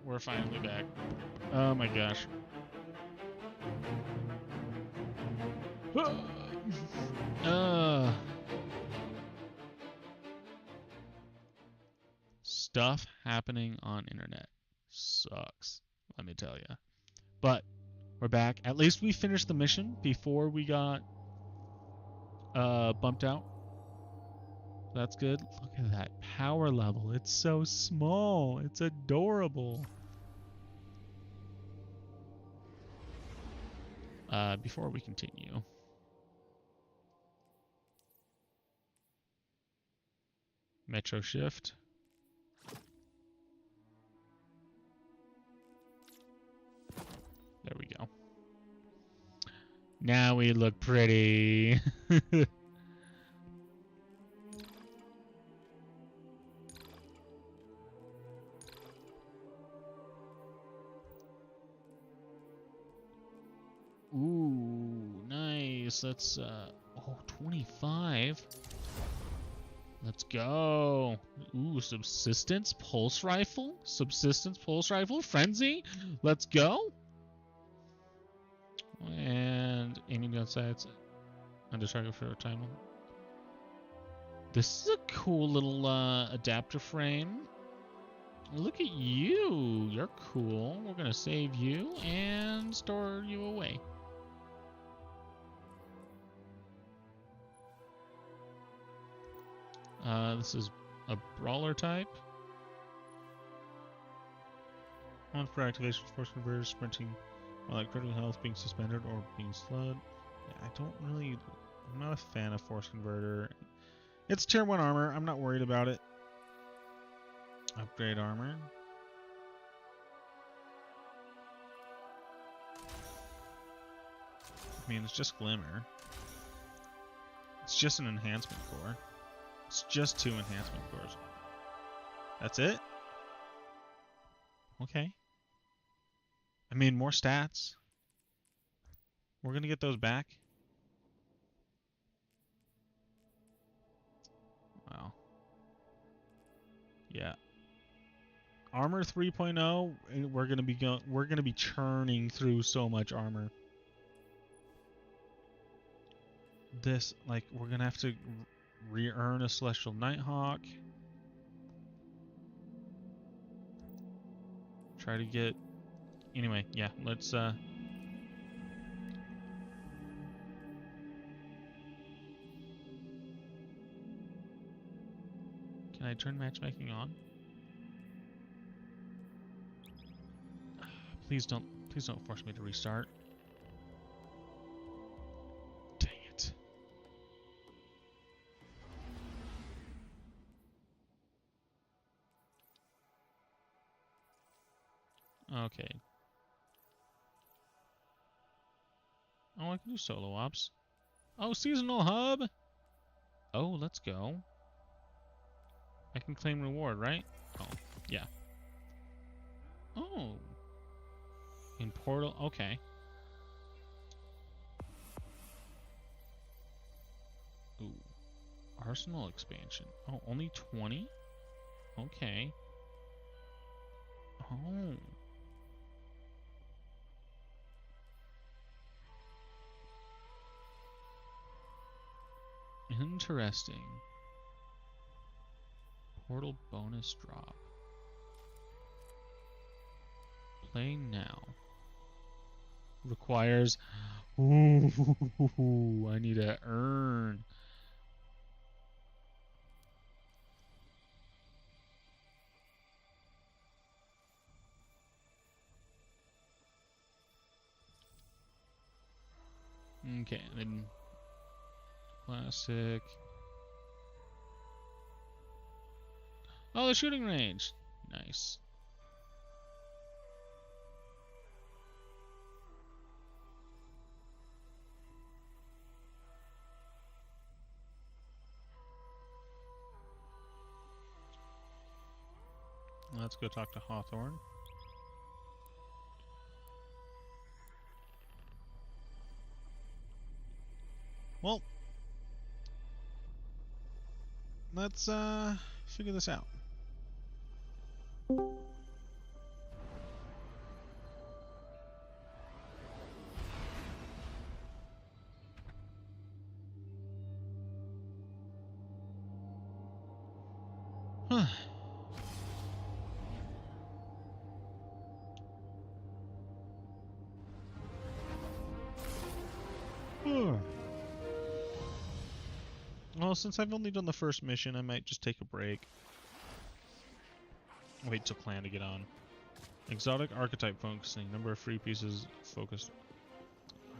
We're finally back. Oh my gosh. Stuff happening on internet sucks, let me tell you. But we're back. At least we finished the mission before we got bumped out. That's good. Look at that power level. It's so small. It's adorable. Before we continue, Metro Shift. There we go. Now we look pretty. Ooh, nice. That's, 25. Let's go. Ooh, subsistence pulse rifle. Subsistence pulse rifle. Frenzy. Let's go. And aiming gun sights. Under target for a time. This is a cool little adapter frame. Look at you. You're cool. We're going to save you and store you away. This is a brawler type. On for activation, force converter, sprinting, while critical health being suspended or being slowed. Yeah, I'm not a fan of force converter. It's tier 1 armor. I'm not worried about it. Upgrade armor. I mean, it's just Glimmer. It's just an enhancement core. It's just 2 enhancement cores. That's it? Okay. I mean, more stats. We're gonna get those back. Wow. Yeah. Armor 3.0, we're gonna be churning through so much armor. This, like, we're gonna have to re-earn a Celestial Nighthawk. Try to get... Anyway, yeah, let's, Can I turn matchmaking on? Please don't force me to restart. Dang it. Okay. Oh, I can do solo ops. Oh, seasonal hub! Oh, let's go. I can claim reward, right? Oh, yeah. Oh. In Portal, okay. Ooh. Arsenal expansion. Oh, only 20? Okay. Oh. Interesting. Portal bonus drop. Play now. Requires... Ooh, I need to earn. Okay, then... Classic. Oh, the shooting range. Nice. Let's go talk to Hawthorne. Well, let's figure this out. Huh. Well, since I've only done the first mission, I might just take a break. Wait till clan to get on. Exotic archetype focusing. Number of free pieces focused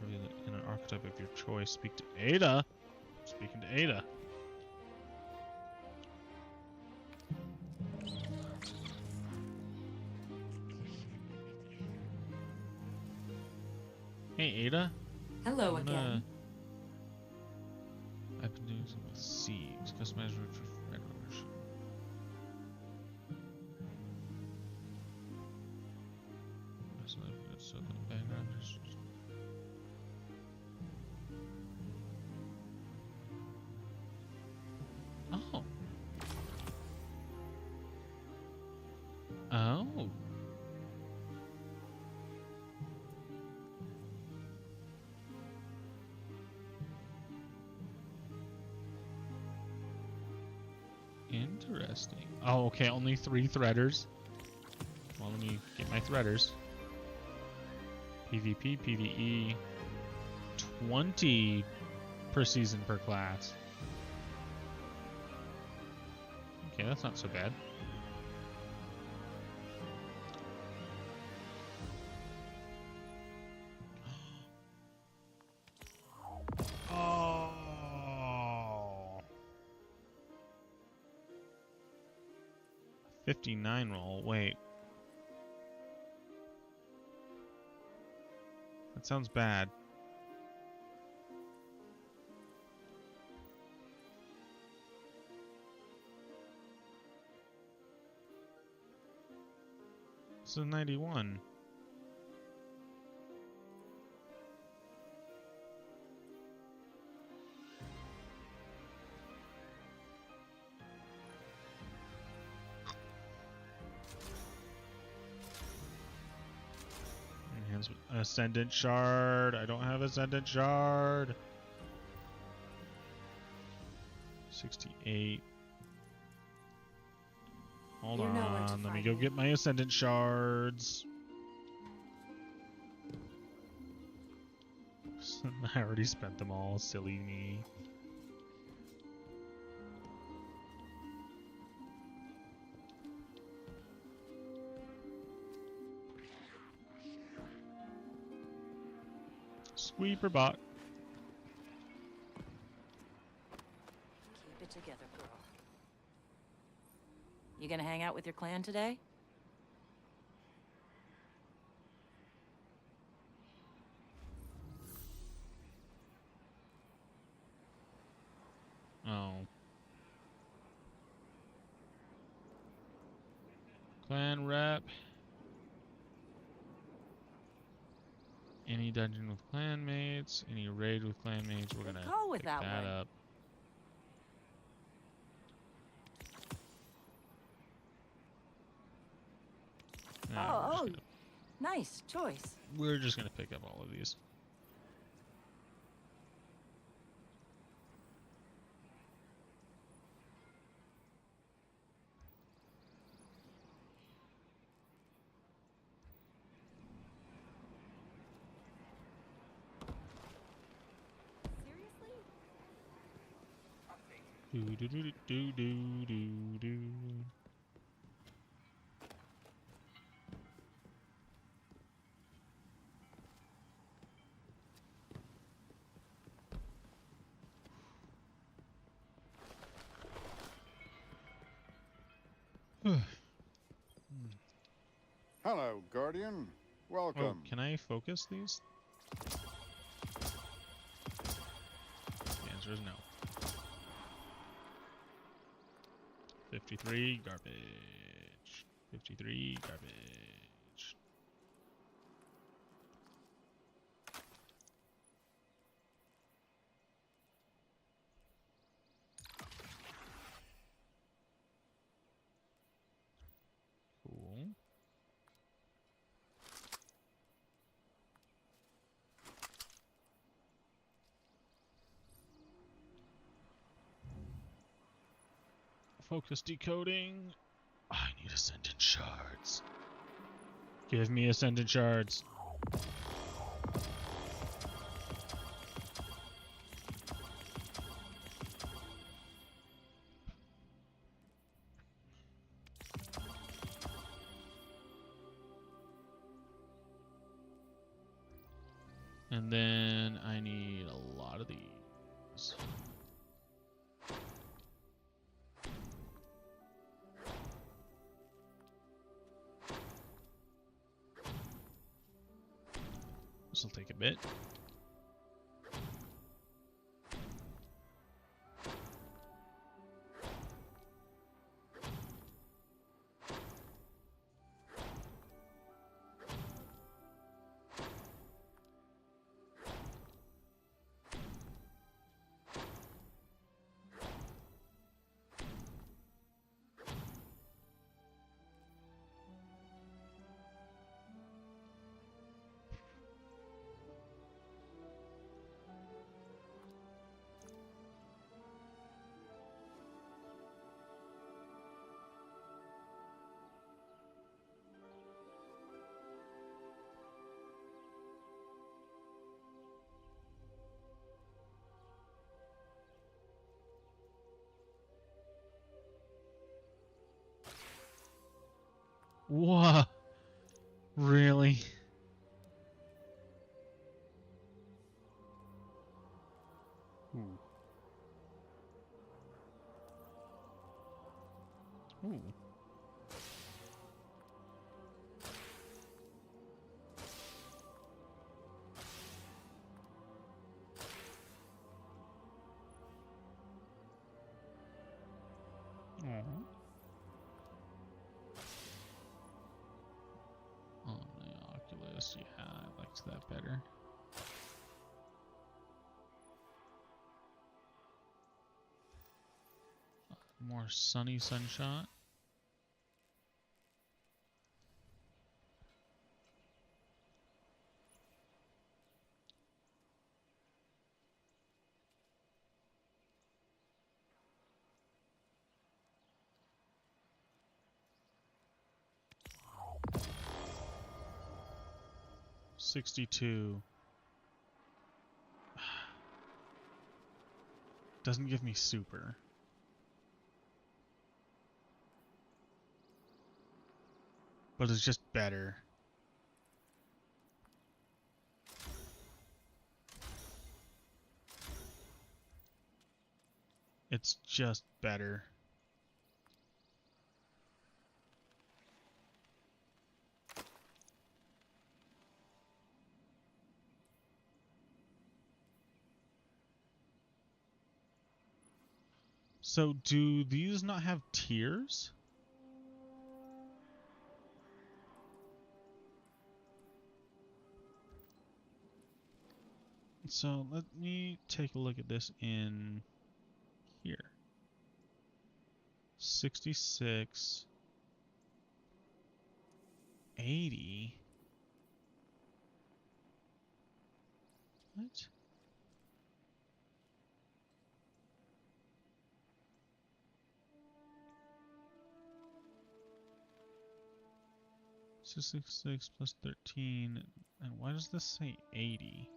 in an archetype of your choice. Speak to Ada. Speaking to Ada. Hey, Ada. Hello again. I've been doing some with seeds. Customize route for red rubbish. So the background is... Oh. Oh. Interesting. Oh, okay, only 3 threaders. Well, let me get my threaders. PvP, PvE, 20 per season per class. Okay, that's not so bad. Oh. 59 roll. Wait. That sounds bad. This is 91. Ascendant Shard. I don't have Ascendant Shard. 68. Hold on. Let me go get my Ascendant Shards. I already spent them all. Silly me. Sweeper bot. Keep it together, girl. You gonna hang out with your clan today? Oh. Clan rep. Any dungeon with clanmates, any raid with clanmates, we're gonna pick that up. Oh, nice choice. We're just gonna pick up all of these. Do do do do do do do. Hello, Guardian. Welcome. Oh, can I focus these? The answer is no. 53, garbage. 53, garbage. Cool. Focus decoding. I need Ascendant Shards. Give me Ascendant Shards. And then I need a lot of these. This will take a bit. What? Really? Ooh. Ooh. Aww. Oh, the Oculus. Yeah, I liked that better. More sunny sunshot. 62. Doesn't give me super. But it's just better. It's just better. So do these not have tiers? So let me take a look at this in here. 66, 80. What? So 66 plus 13, and why does this say 80?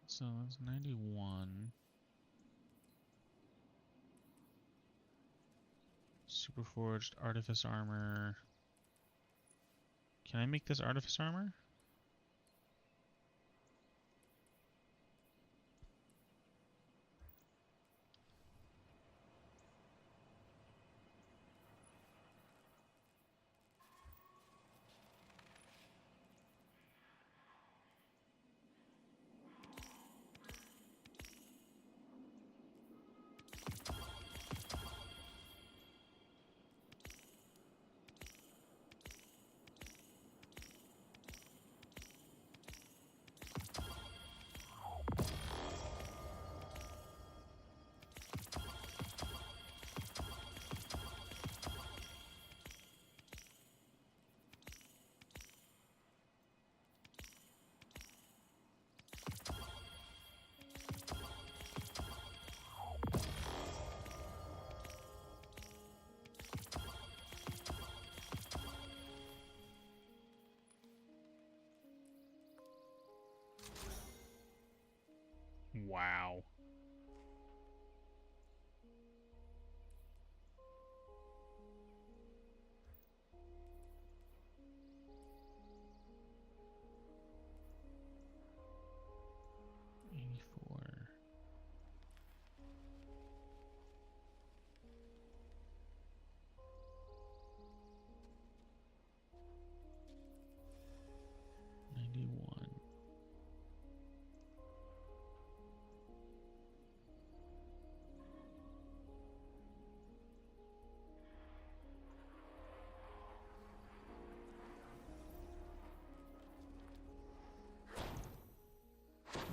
So that's 91. Superforged Artifice Armor. Can I make this Artifice Armor? Wow.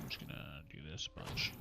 I'm just gonna do this bunch.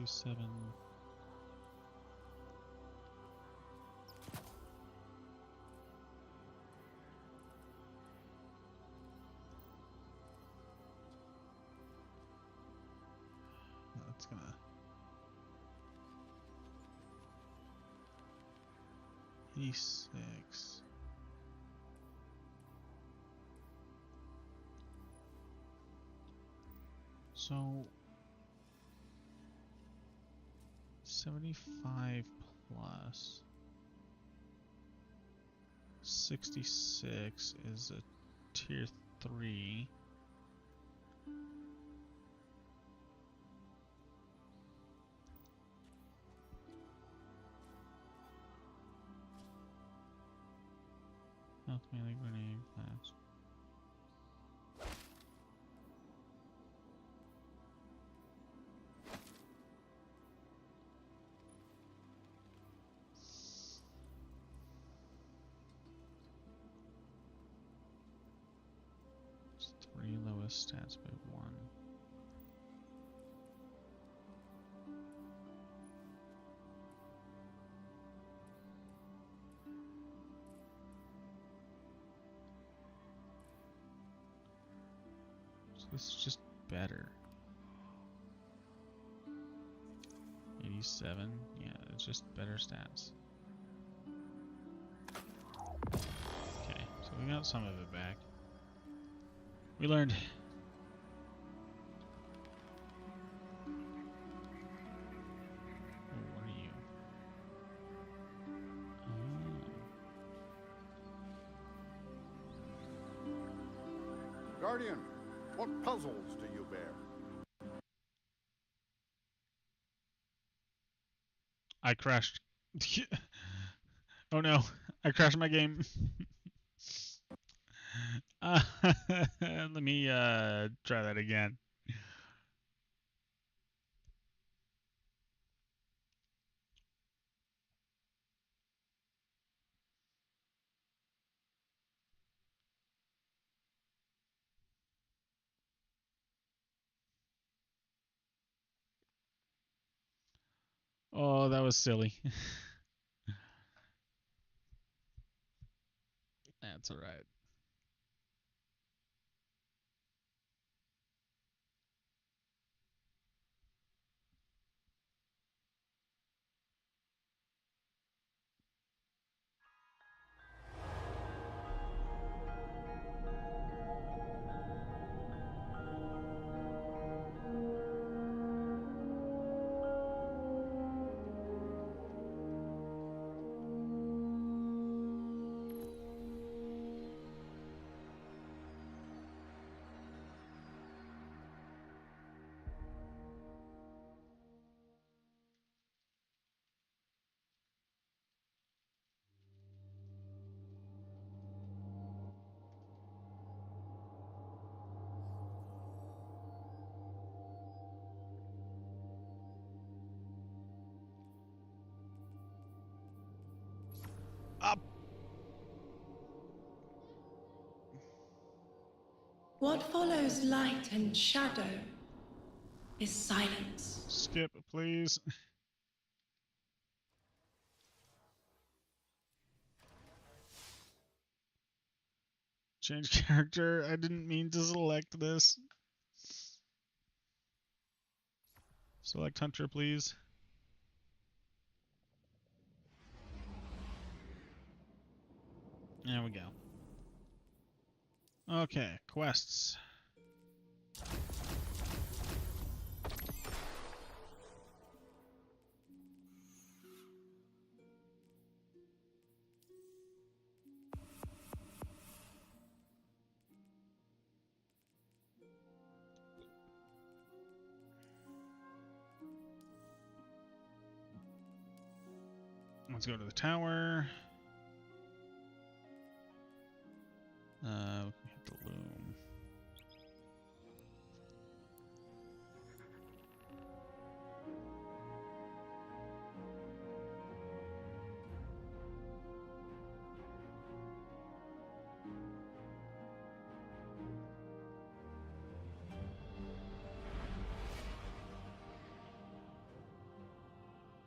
77. That's gonna. E6. So 75 plus 66 is a tier 3. Health melee grenade class. It's 3 lowest stats by 1. So this is just better. 87, yeah, it's just better stats. Okay, so we got some of it back. We learned. Oh, what are you? Oh. Guardian, what puzzles do you bear? I crashed. Oh no, I crashed my game. Let me try that again. Oh, that was silly. That's alright. Up. What follows light and shadow is silence. Skip, please. Change character. I didn't mean to select this. Select Hunter, please. There we go. Okay, quests. Let's go to the tower. We can hit the loom.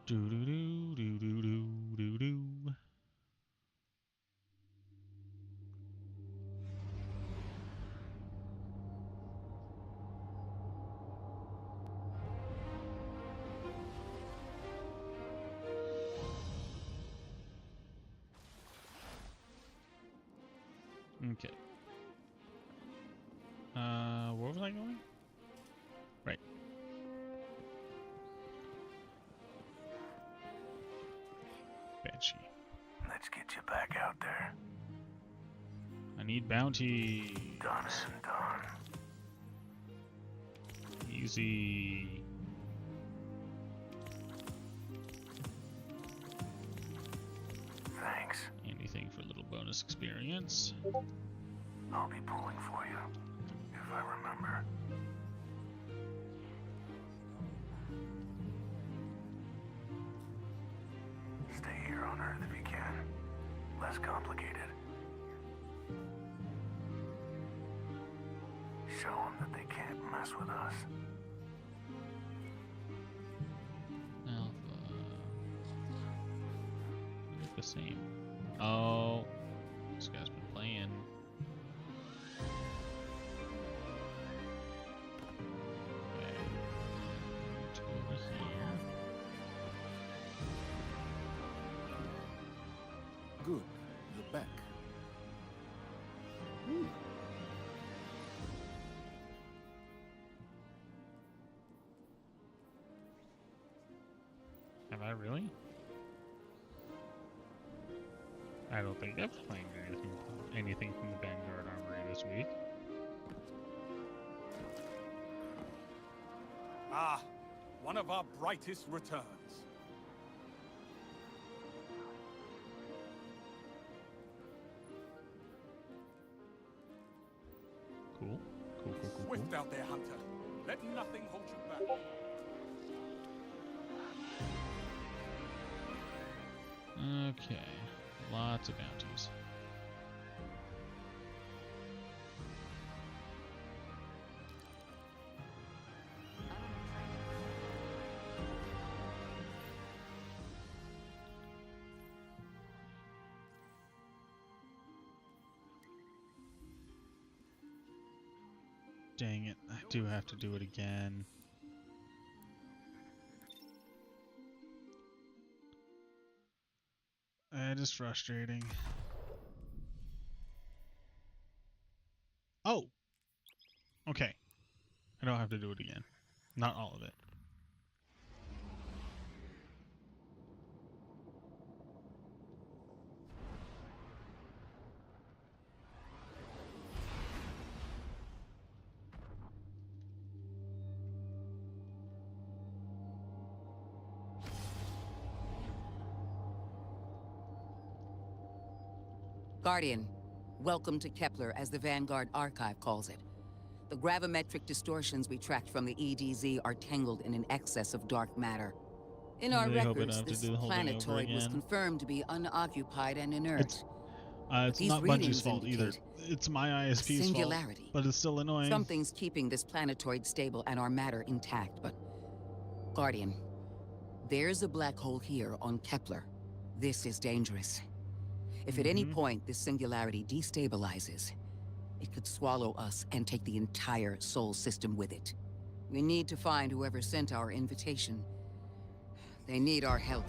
Do do do do do do do do. Okay. Where was I going? Right. Banshee. Let's get you back out there. I need bounty. Done and done. Easy. Thanks. Anything for a little bonus experience. I'll be pulling for you, if I remember. Stay here on Earth if you can. Less complicated. Show them that they can't mess with us. Alpha. They look the same. Oh, this guy's been playing. Okay. To over here. Good. You're back. Ooh. Have I really? I don't think I've claimed anything from the Vanguard Armory this week. Ah, one of our brightest returns. Cool. Cool. Swift out there, Hunter. Let nothing hold you back. Okay. Lots of bounties. Dang it, I do have to do it again. It is frustrating. Oh! Okay. I don't have to do it again. Not all of it. Guardian, welcome to Kepler, as the Vanguard Archive calls it. The gravimetric distortions we tracked from the EDZ are tangled in an excess of dark matter. In our really hope I don't records, have to this do the whole thing over planetoid was again. confirmed to be unoccupied and inert. It's These not Bungie's readings fault either. indicate It's my ISP's fault. singularity. But it's still annoying. Something's keeping this planetoid stable and our matter intact, but... Guardian, there's a black hole here on Kepler. This is dangerous. If at any point this singularity destabilizes, it could swallow us and take the entire Sol system with it. We need to find whoever sent our invitation. They need our help.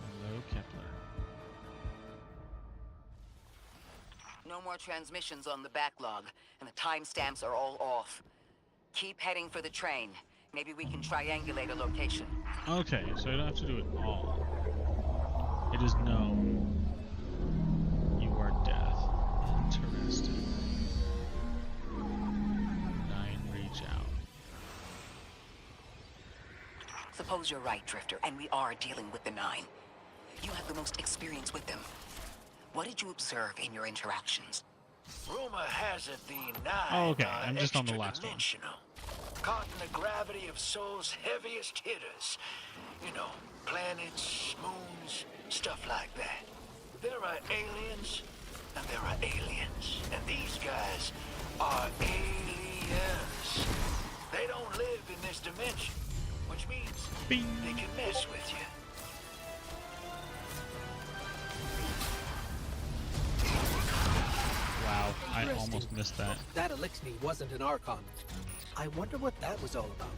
Hello, Kepler. No more transmissions on the backlog, and the timestamps are all off. Keep heading for the train. Maybe we can triangulate a location. Okay, so I don't have to do it all. It is known. You are death. Interesting. 9, reach out. Suppose you're right, Drifter, and we are dealing with the 9. You have the most experience with them. What did you observe in your interactions? Rumor has it the 9 Oh, okay, are I'm just on the last one. extra-dimensional. Caught in the gravity of Sol's heaviest hitters. You know, planets, moons, stuff like that. There are aliens, and there are aliens. And these guys are aliens. They don't live in this dimension, which means Bing. they can mess with you. Wow, I Interesting. almost missed that. That elixir wasn't an Archon. I wonder what that was all about.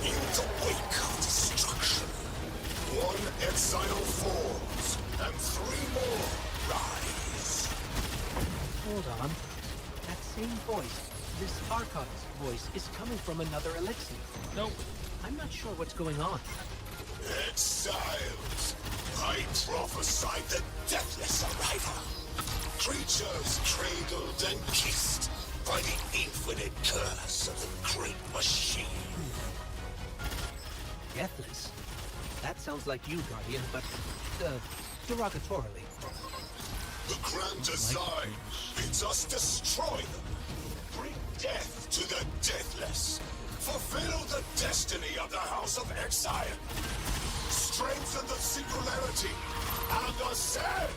In the wake of destruction, one exile falls, and 3 more rise. Hold on. That same voice, this Archon's voice, is coming from another elixir. Nope. I'm not sure what's going on. Exiles, I prophesied the deathless arrival. Creatures cradled and kissed by the infinite curse of the great machine. Deathless? That sounds like you, Guardian, but, derogatorily. The grand design bids us destroy them. Bring death to the deathless. Fulfill the destiny of the House of Exile. Strengthen the singularity and ascend.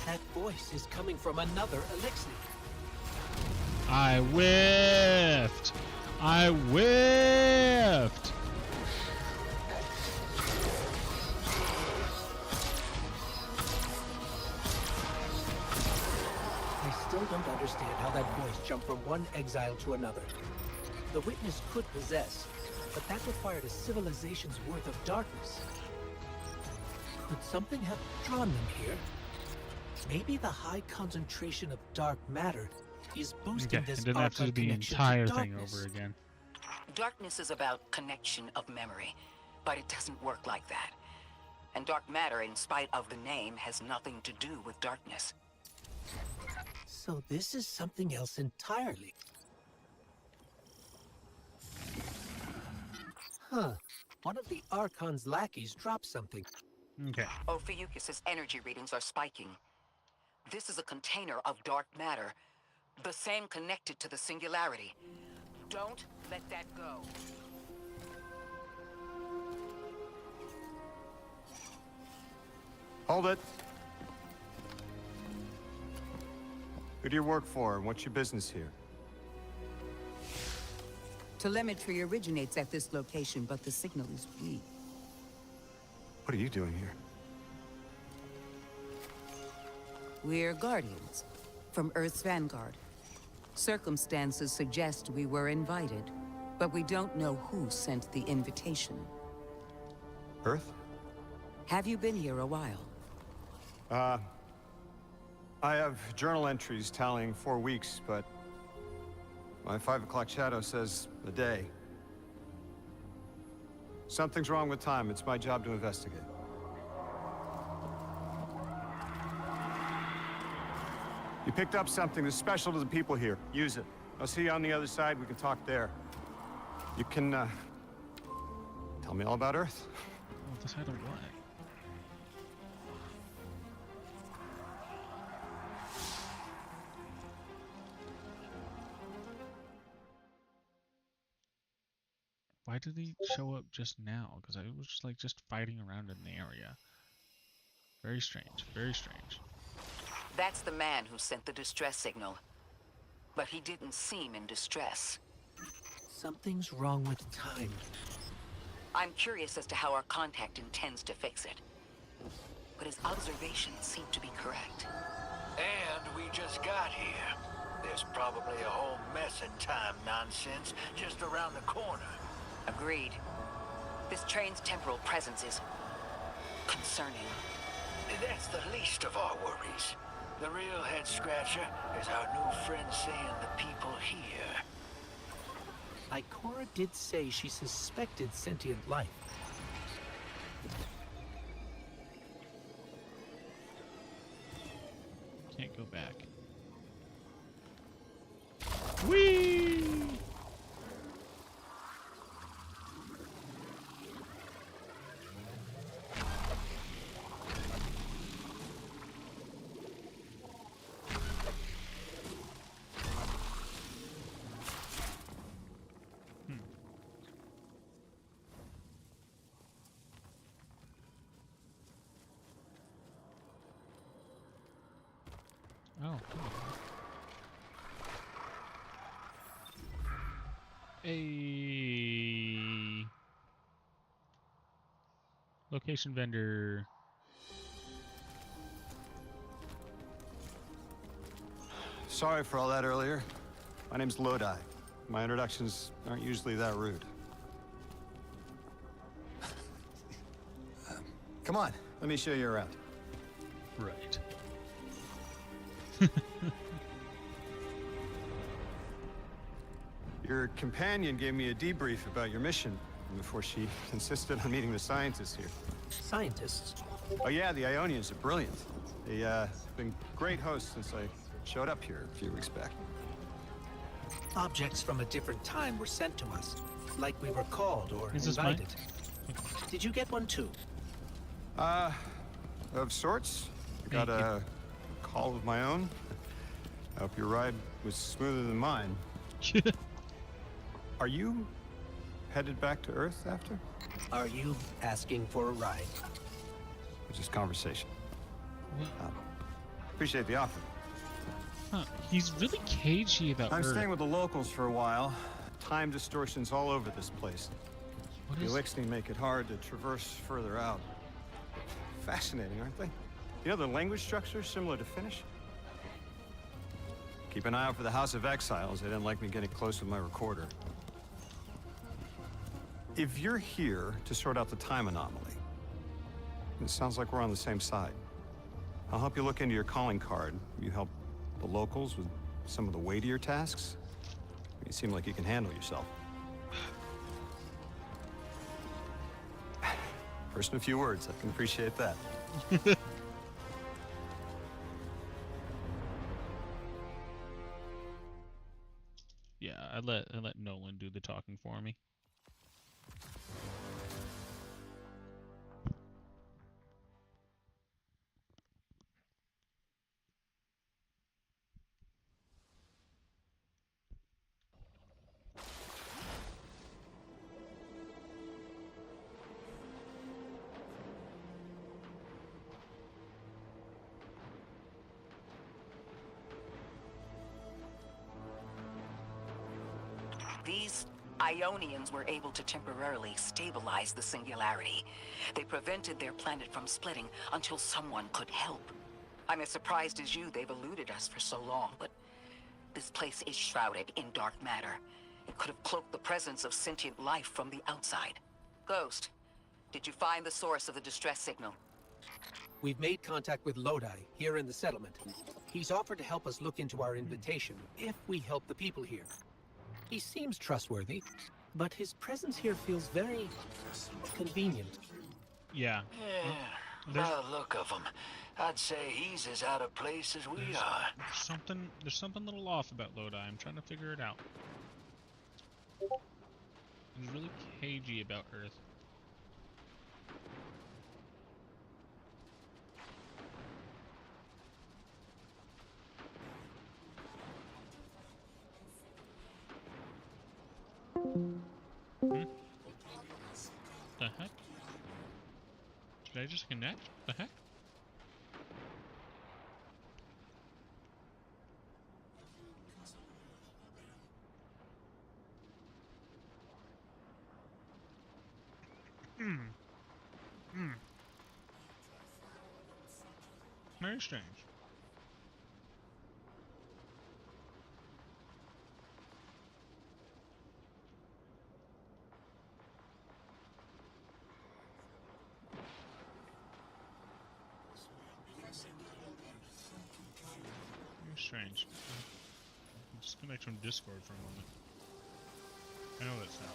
That voice is coming from another elixir. I whiffed. I whiffed. I still don't understand how that voice jumped from one exile to another. The witness could possess, but that required a civilization's worth of darkness. Could something have drawn them here? Maybe the high concentration of dark matter is boosting Okay, this I didn't have to do Archon the connection entire to thing darkness. over again. Darkness is about connection of memory, but it doesn't work like that. And dark matter, in spite of the name, has nothing to do with darkness. So this is something else entirely. Huh. One of the Archon's lackeys dropped something. Okay. Ophiuchus's energy readings are spiking. This is a container of dark matter, the same connected to the singularity. Don't let that go. Hold it. Who do you work for, and what's your business here? Telemetry originates at this location, but the signal is weak. What are you doing here? We're Guardians, from Earth's vanguard. Circumstances suggest we were invited, but we don't know who sent the invitation. Earth? Have you been here a while? I have journal entries tallying 4 weeks, but my 5 o'clock shadow says a day. Something's wrong with time. It's my job to investigate. You picked up something that's special to the people here. Use it. I'll see you on the other side. We can talk there. You can, tell me all about Earth. Oh, decide on what? Why did he show up just now? Because I was just like fighting around in the area. Very strange. Very strange. That's the man who sent the distress signal. But he didn't seem in distress. Something's wrong with time. I'm curious as to how our contact intends to fix it. But his observations seem to be correct. And we just got here. There's probably a whole mess of time nonsense just around the corner. Agreed. This train's temporal presence is concerning. That's the least of our worries. The real head-scratcher is our new friend saying the people here. Ikora did say she suspected sentient life. Can't go back. Whee! Oh. A location vendor. Sorry for all that earlier. My name's Lodi. My introductions aren't usually that rude. Come on, let me show you around. Right. Your companion gave me a debrief about your mission before she insisted on meeting the scientists here. Scientists? Oh yeah, the Ionians are brilliant. They've been great hosts since I showed up here a few weeks back. Objects from a different time were sent to us, like we were called or Is this invited. Did you get one too? Of sorts. I got a call of my own. I hope your ride was smoother than mine. Are you headed back to Earth after? Are you asking for a ride? It's just conversation. Appreciate the offer. Huh. He's really cagey about I'm Earth. staying with the locals for a while. Time distortions all over this place. The Elixni make it hard to traverse further out. Fascinating, aren't they? You know, the language structure is similar to Finnish. Keep an eye out for the House of Exiles. They didn't like me getting close with my recorder. If you're here to sort out the time anomaly, it sounds like we're on the same side. I'll help you look into your calling card. You help the locals with some of the weightier tasks. You seem like you can handle yourself. First in a few words, I can appreciate that. Yeah, I let Nolan do the talking for me. These Ionians were able to temporarily stabilize the singularity. They prevented their planet from splitting until someone could help. I'm as surprised as you they've eluded us for so long, but this place is shrouded in dark matter. It could have cloaked the presence of sentient life from the outside. Ghost, did you find the source of the distress signal? We've made contact with Lodi, here in the settlement. He's offered to help us look into our invitation, if we help the people here. He seems trustworthy, but his presence here feels very convenient. Yeah. Yeah, by the look of him, I'd say he's as out of place as we are. There's something a little off about Lodi. I'm trying to figure it out. He's really cagey about Earth. The heck? Did I just connect? The heck? Very strange. Very strange. I'm just connect from Discord for a moment. I know that sound.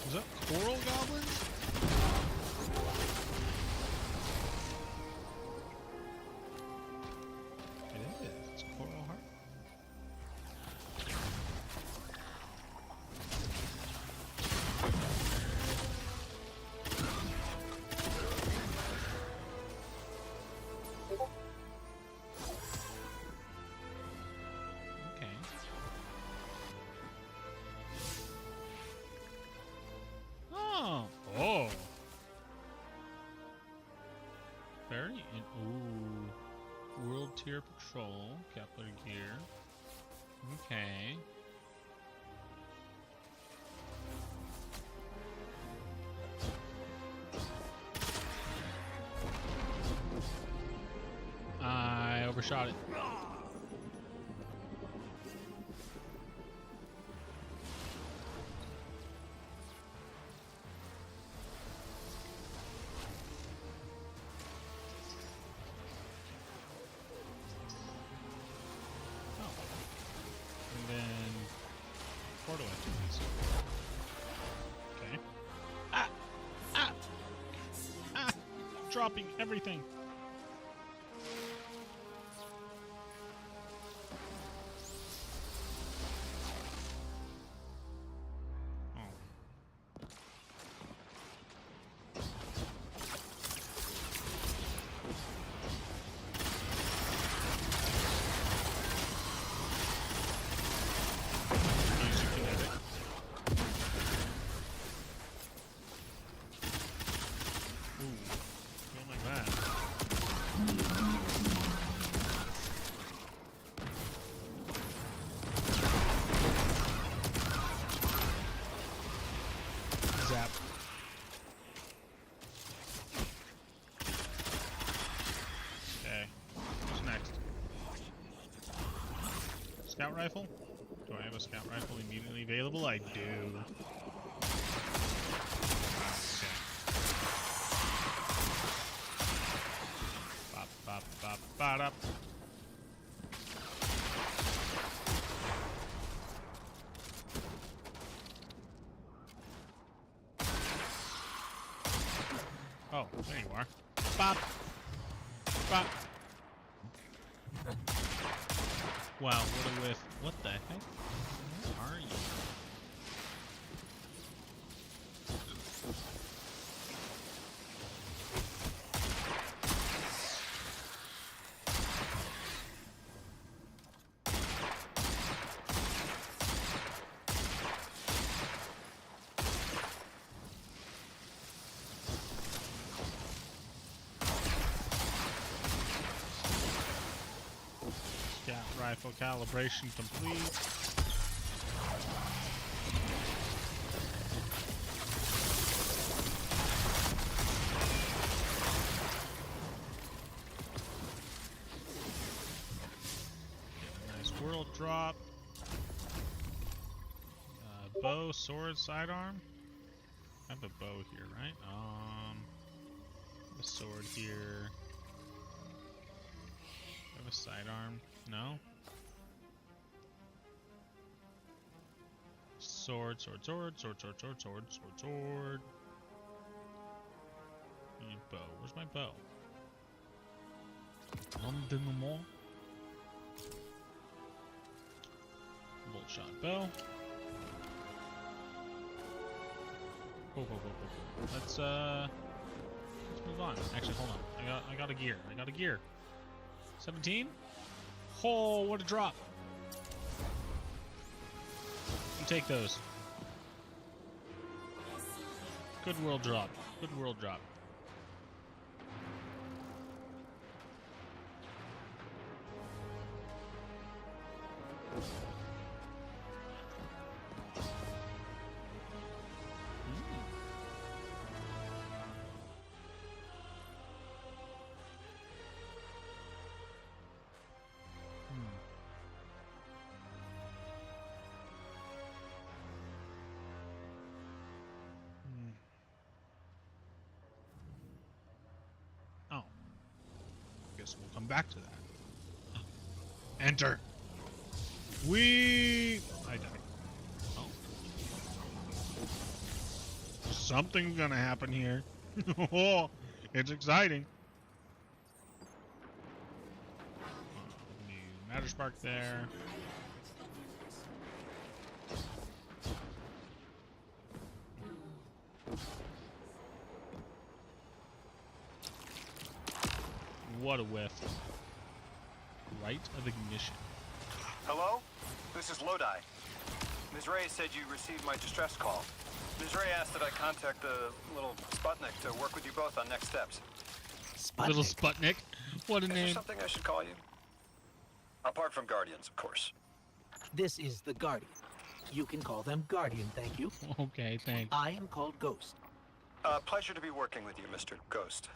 Is that coral goblins? It is. It's coral heart. Okay. gear patrol. Kepler gear. Okay. I overshot it. And then portal activities. Okay. Ah! Ah! Ah! Dropping everything. Zap. Okay. What's next? Scout rifle? Do I have a scout rifle immediately available? I do. Okay. Bop, bop, bop, bop, up. Oh, there you are. Bop! Bop! Wow, what a whiff. What the heck? Where are you? Scout rifle calibration complete. Nice world drop. Bow, sword, sidearm. I have a bow here, right? A sword here. I have a sidearm. No? Sword, sword, sword, sword, sword, sword, sword, sword, sword. I need bow. Where's my bow? London. Bolt shot bow. Let's move on. Actually, hold on. I got a gear. I got a gear. 17? Oh, what a drop. You take those. Good world drop. Good world drop. Oh. Guess we'll come back to that. Enter. I died. Oh. Something's gonna happen here. Oh, it's exciting. New matter spark there. What a whiff. Rite of ignition. Hello? This is Lodi. Ms. Ray said you received my distress call. Ms. Ray asked that I contact the little Sputnik to work with you both on next steps. Sputnik. Little Sputnik. What a name. Is there something I should call you? Apart from Guardians, of course. This is the Guardian. You can call them Guardian, thank you. Okay, thanks. I am called Ghost. Pleasure to be working with you, Mr. Ghost.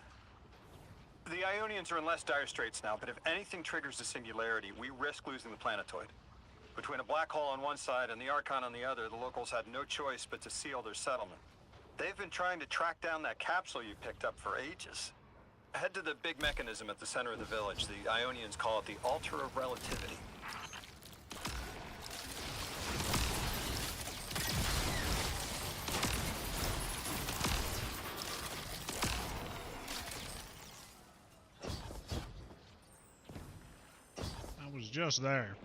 The Ionians are in less dire straits now, but if anything triggers the singularity, we risk losing the planetoid. Between a black hole on one side and the Archon on the other, the locals had no choice but to seal their settlement. They've been trying to track down that capsule you picked up for ages. Head to the big mechanism at the center of the village. The Ionians call it the Altar of Relativity. I was just there.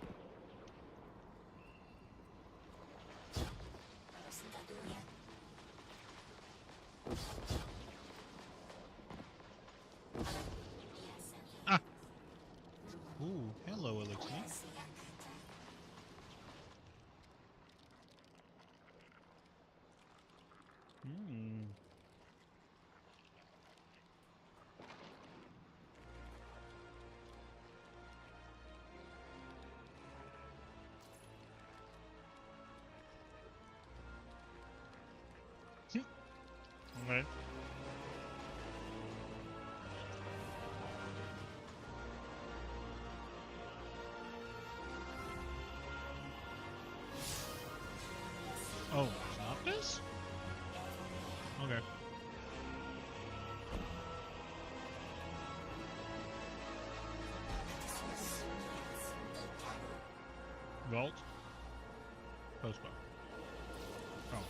Ah. Ooh, hello, Elixir. Hmm. Okay. Oh, it's not this? Okay. Vault? Postbox. Oh.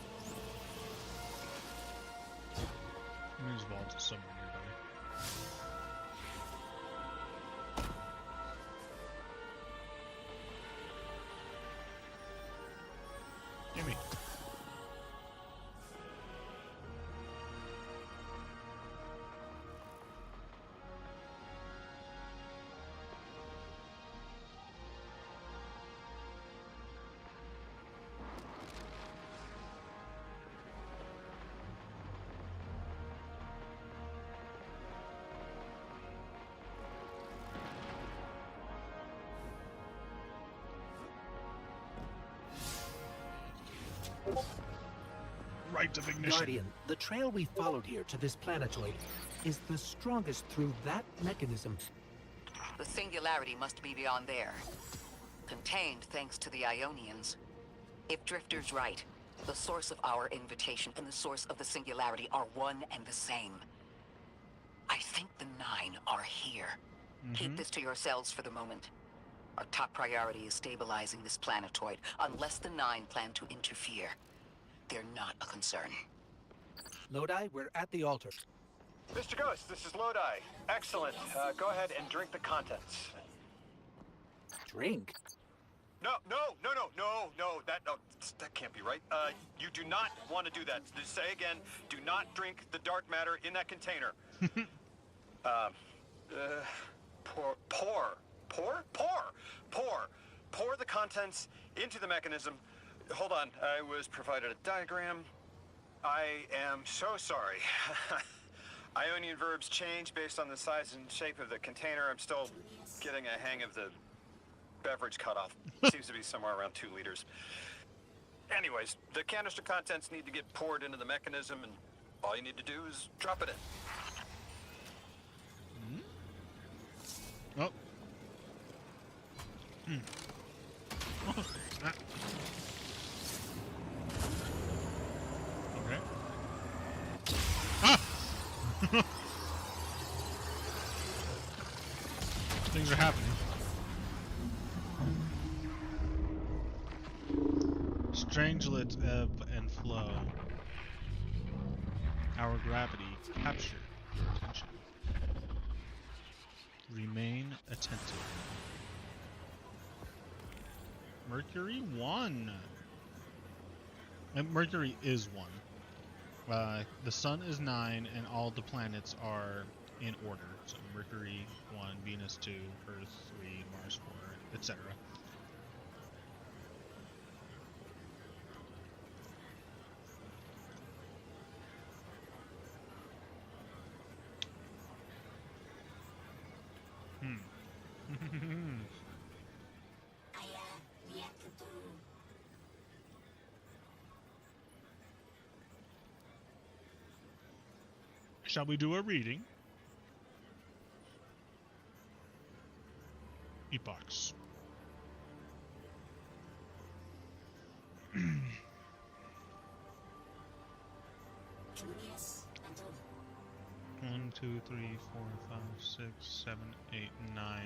These vaults are somewhere nearby. Gimme. Right of ignition. Guardian, the trail we followed here to this planetoid is the strongest through that mechanism. The singularity must be beyond there. Contained thanks to the Ionians. If Drifter's right, the source of our invitation and the source of the singularity are one and the same. I think the Nine are here. Keep this to yourselves for the moment. Our top priority is stabilizing this planetoid, unless the Nine plan to interfere. They're not a concern. Lodi, we're at the altar. Mr. Ghost, this is Lodi. Excellent. Go ahead and drink the contents. Drink? No, that can't be right. You do not want to do that. Just say again, do not drink the dark matter in that container. Pour the contents into the mechanism. Hold on, I was provided a diagram. I am so sorry. Ionian verbs change based on the size and shape of the container. I'm still getting a hang of the beverage cutoff. Seems to be somewhere around 2 liters. Anyways, the canister contents need to get poured into the mechanism, and all you need to do is drop it in. Oh. Oh, snap. Okay. Ah! Things are happening. Strangelets ebb and flow. Our gravity captured attention. Remain attentive. Mercury 1. And Mercury is 1. The sun is 9, and all the planets are in order. So Mercury 1, Venus 2, Earth 3, Mars 4, etc. Shall we do a reading? Epochs. One, two, three, 4, 5, 6, 7, 8, 9.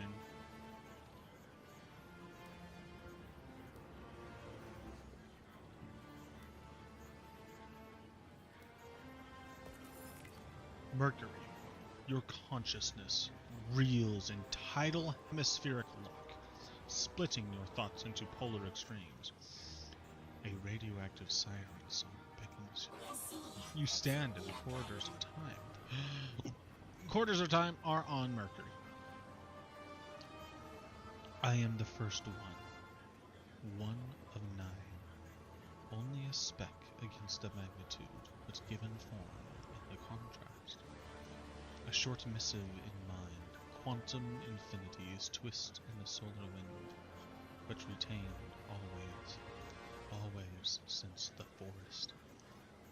Mercury, your consciousness reels in tidal hemispheric lock, splitting your thoughts into polar extremes. A radioactive siren song beckons you. You stand in the corridors of time. Corridors of time are on Mercury. I am the first one of 9. Only a speck against the magnitude, but given form in the contrast. A short missive in mind, quantum infinities twist in the solar wind, but retained always since the forest.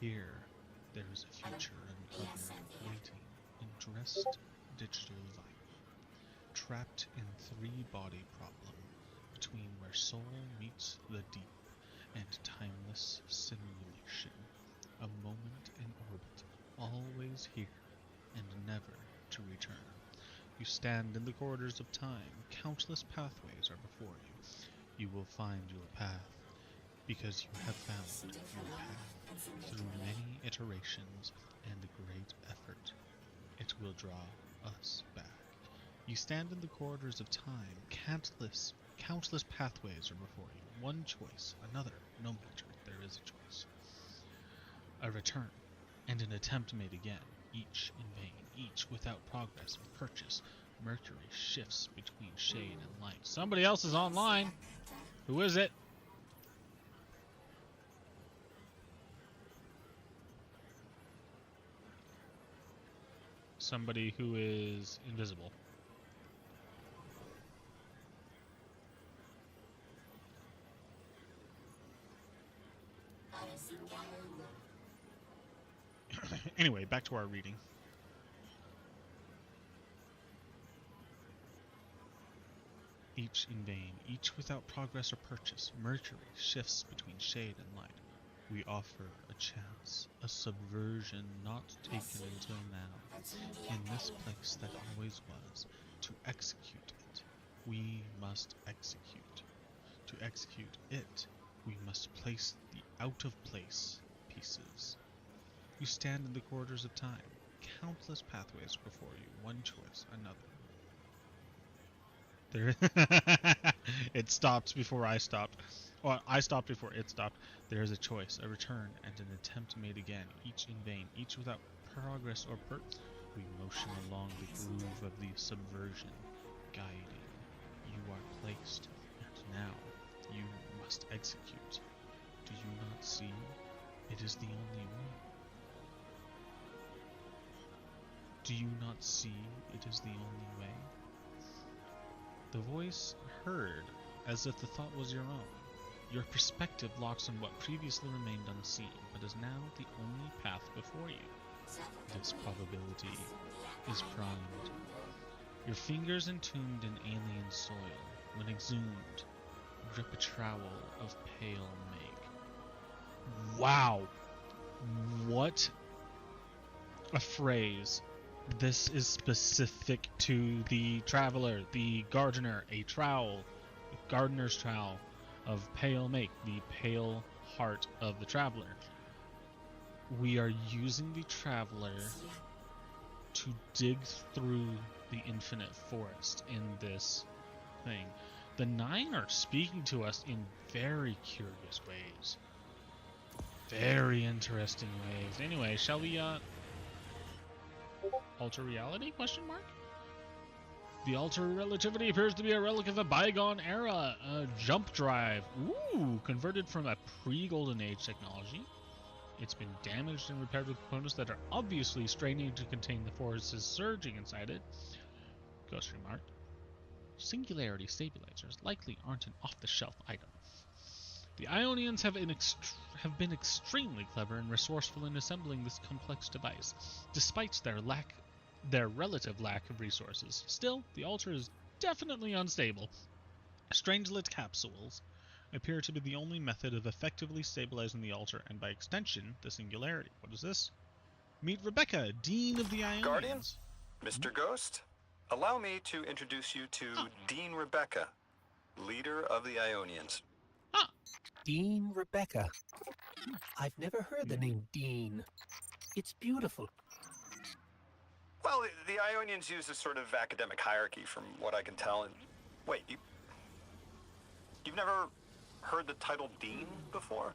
Here, there is a future uncovered, waiting in dressed digital life, trapped in 3-body problem, between where soul meets the deep and timeless simulation, a moment in orbit, always here and never to return. You stand in the corridors of time, countless pathways are before you. You will find your path, because you have found your path through many iterations and great effort. It will draw us back. You stand in the corridors of time, countless pathways are before you. One choice, another, no matter, there is a choice. A return, and an attempt made again, each in vain, each without progress or purchase. Mercury shifts between shade and light. Somebody else is online. Who is it? Somebody who is invisible. Anyway, back to our reading. Each in vain, each without progress or purchase. Mercury shifts between shade and light. We offer a chance, a subversion not taken until now, in this place that always was, to execute it. We must execute. To execute it, we must place the out-of-place pieces. You stand in the corridors of time, countless pathways before you, one choice, another. It stopped before I stopped. Well, I stopped before it stopped. There is a choice, a return, and an attempt made again, each in vain, each without progress or We motion along the groove of the subversion, guiding. You are placed, and now you must execute. Do you not see? It is the only way. Do you not see it is the only way? The voice heard, as if the thought was your own. Your perspective locks on what previously remained unseen, but is now the only path before you. This probability is primed. Your fingers entombed in alien soil, when exhumed, grip a trowel of pale make. Wow! What a phrase. This is specific to the traveler, the gardener, a trowel, a gardener's trowel of pale make, the pale heart of the traveler. We are using the traveler to dig through the infinite forest in this thing. The 9 are speaking to us in very curious ways. Very interesting ways. Anyway, shall we, alter reality, question mark? The alter relativity appears to be a relic of a bygone era. A jump drive. Ooh, converted from a pre-Golden Age technology. It's been damaged and repaired with components that are obviously straining to contain the forces surging inside it. Ghost remarked. Singularity stabilizers likely aren't an off-the-shelf item. The Ionians have been extremely clever and resourceful in assembling this complex device, despite their relative lack of resources. Still, the altar is definitely unstable. Strangelet capsules appear to be the only method of effectively stabilizing the altar, and by extension, the singularity. What is this? Meet Rebecca, Dean of the Ionians. Guardian? Mr. Ghost? Allow me to introduce you to Dean Rebecca, leader of the Ionians. Dean Rebecca. I've never heard the name Dean. It's beautiful. Well, the Ionians use a sort of academic hierarchy from what I can tell. And wait, you've never heard the title Dean before?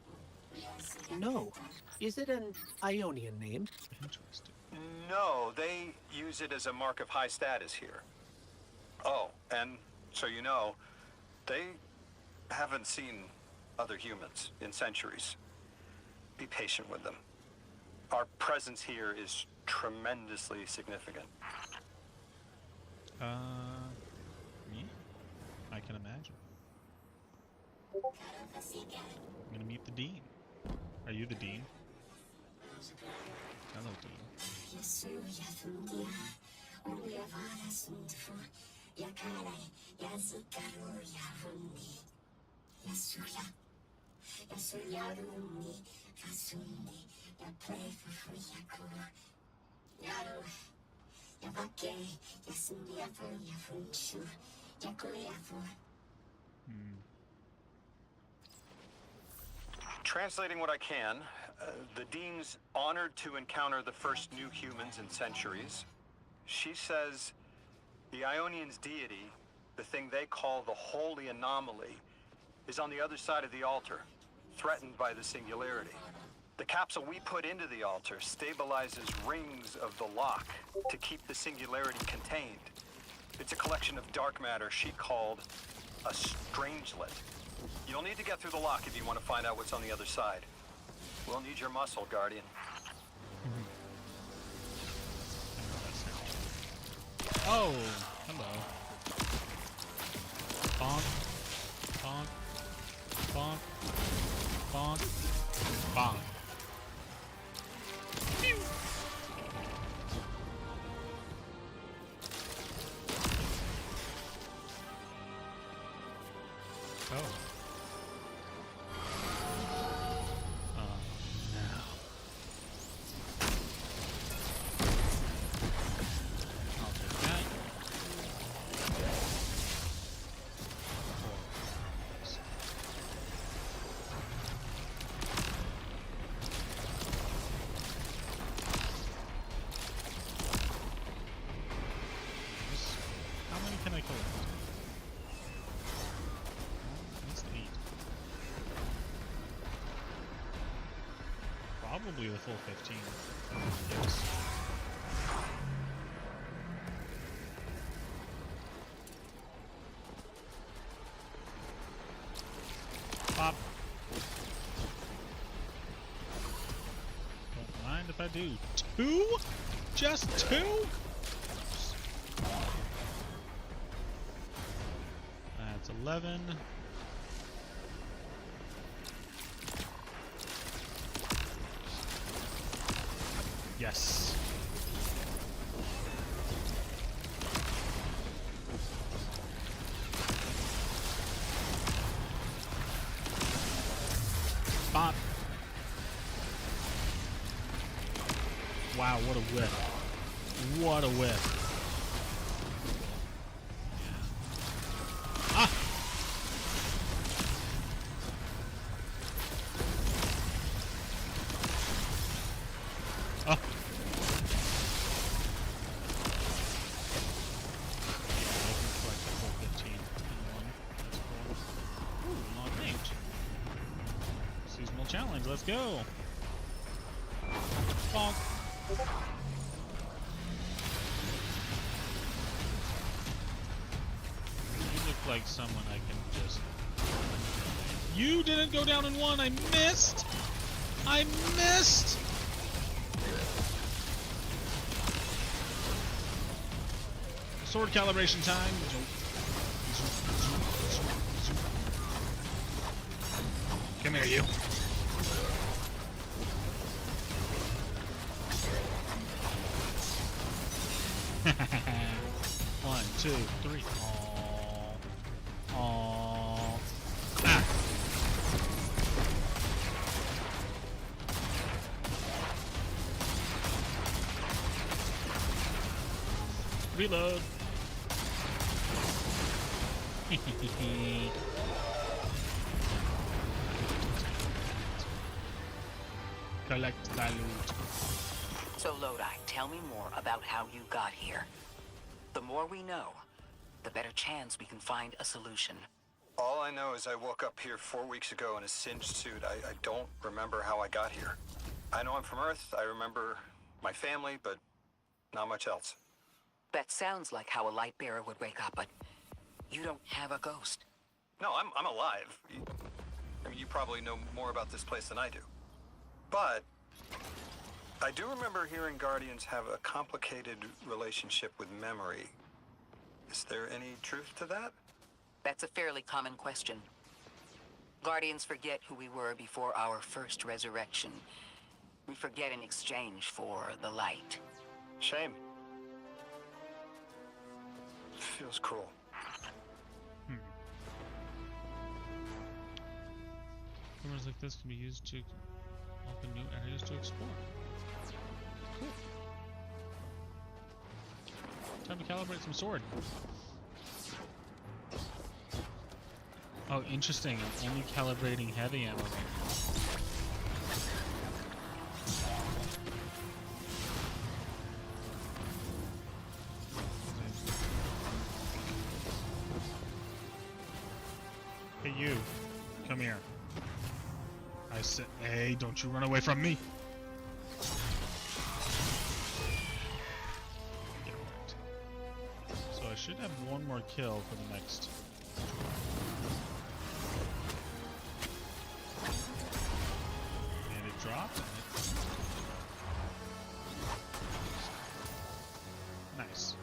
No. Is it an Ionian name? Interesting. No, they use it as a mark of high status here. Oh, and so you know, they haven't seen other humans in centuries. Be patient with them. Our presence here is tremendously significant. Yeah, I can imagine. I'm gonna meet the Dean. Are you the Dean? Hello, Dean. Translating what I can, the Dean's honored to encounter the first new humans in centuries. She says the Ionians' deity, the thing they call the holy anomaly, is on the other side of the altar, threatened by the singularity. The capsule we put into the altar stabilizes rings of the lock to keep the singularity contained. It's a collection of dark matter she called a strangelet. You'll need to get through the lock if you want to find out what's on the other side. We'll need your muscle, Guardian. Oh, hello. Bonk, bonk, bonk, bonk, bonk. Pew. Oh. Can I collect? That's 8. Probably the full 15. Yes. Pop. Don't mind if I do. 2? Just 2? That's 11. Yes. Bop. Wow, what a whiff. What a whiff. Ah! Oh. Yeah, I can collect the full 15 in one. That's cool. Ooh, long range. Seasonal challenge, let's go. Bonk. You look like someone I can just... You didn't go down in one! I missed! I missed! Sword calibration time. Come here, you. One, two, three. Aww. Aww. Ah. Reload. Collect the loot. So, Lodi, tell me more about how you got here. The more we know, the better chance we can find a solution. All I know is I woke up here 4 weeks ago in a singed suit. I don't remember how I got here. I know I'm from Earth. I remember my family, but not much else. That sounds like how a light bearer would wake up, but you don't have a ghost. No, I'm alive. I mean, you probably know more about this place than I do. But I do remember hearing Guardians have a complicated relationship with memory. Is there any truth to that? That's a fairly common question. Guardians forget who we were before our first resurrection. We forget in exchange for the light. Shame. Feels cruel. Cameras like this can be used to open new areas to explore. Cool. Time to calibrate some sword. Oh, interesting. I'm only calibrating heavy ammo right now. Hey, you. Come here. I said, hey, don't you run away from me. Get wrecked. So I should have one more kill for the next. And it dropped. Nice.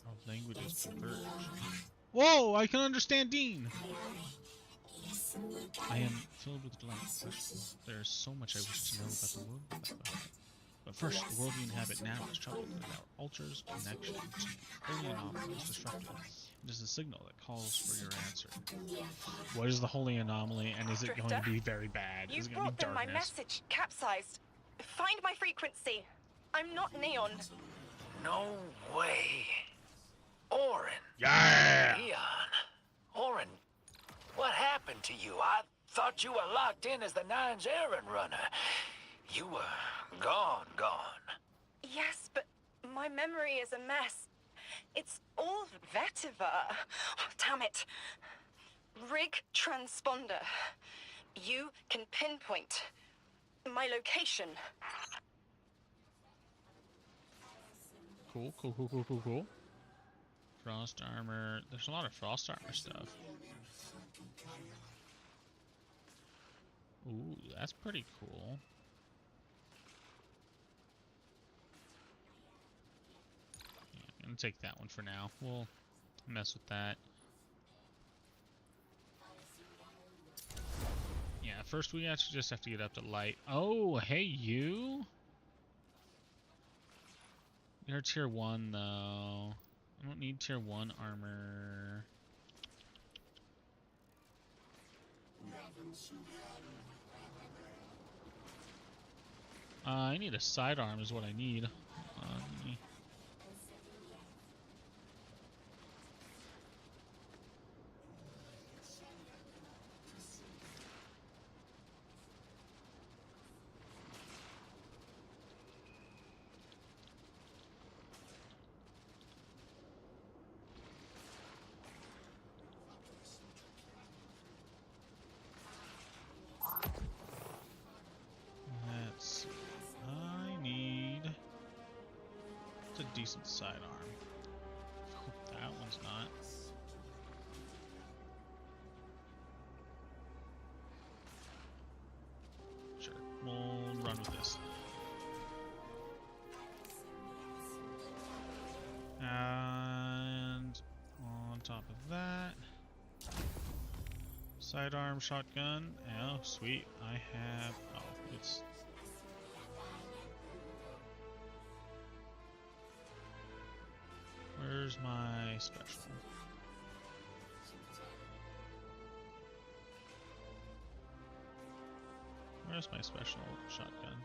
Our languages converge. Whoa! I can understand Dean! I am filled with blank questions. There is so much I wish to know about the world without the But first, the world we inhabit now is troubled, and our altars connection to holy anomaly is disrupted. It is a signal that calls for your answer. What is the holy anomaly, and is it going to be very bad? Is it going to be darkness? My message capsized. Find my frequency. I'm not Neon. No way. Orin. Yeah! Leon. Orin, what happened to you? I thought you were locked in as the Nine's errand runner. You were gone. Yes, but my memory is a mess. It's all vetiver. Oh, damn it. Rig transponder. You can pinpoint my location. Cool. Frost armor. There's a lot of frost armor stuff. Ooh, that's pretty cool. Yeah, I'm gonna take that one for now. We'll mess with that. Yeah, first we actually just have to get up to light. Oh, hey you! You're tier 1 though. I don't need tier 1 armor. I need a sidearm is what I need. Let's see. I need a decent sidearm. That one's not. top of that. Sidearm shotgun. Oh, sweet. I have. Oh, it's. Where's my special? Where's my special shotgun?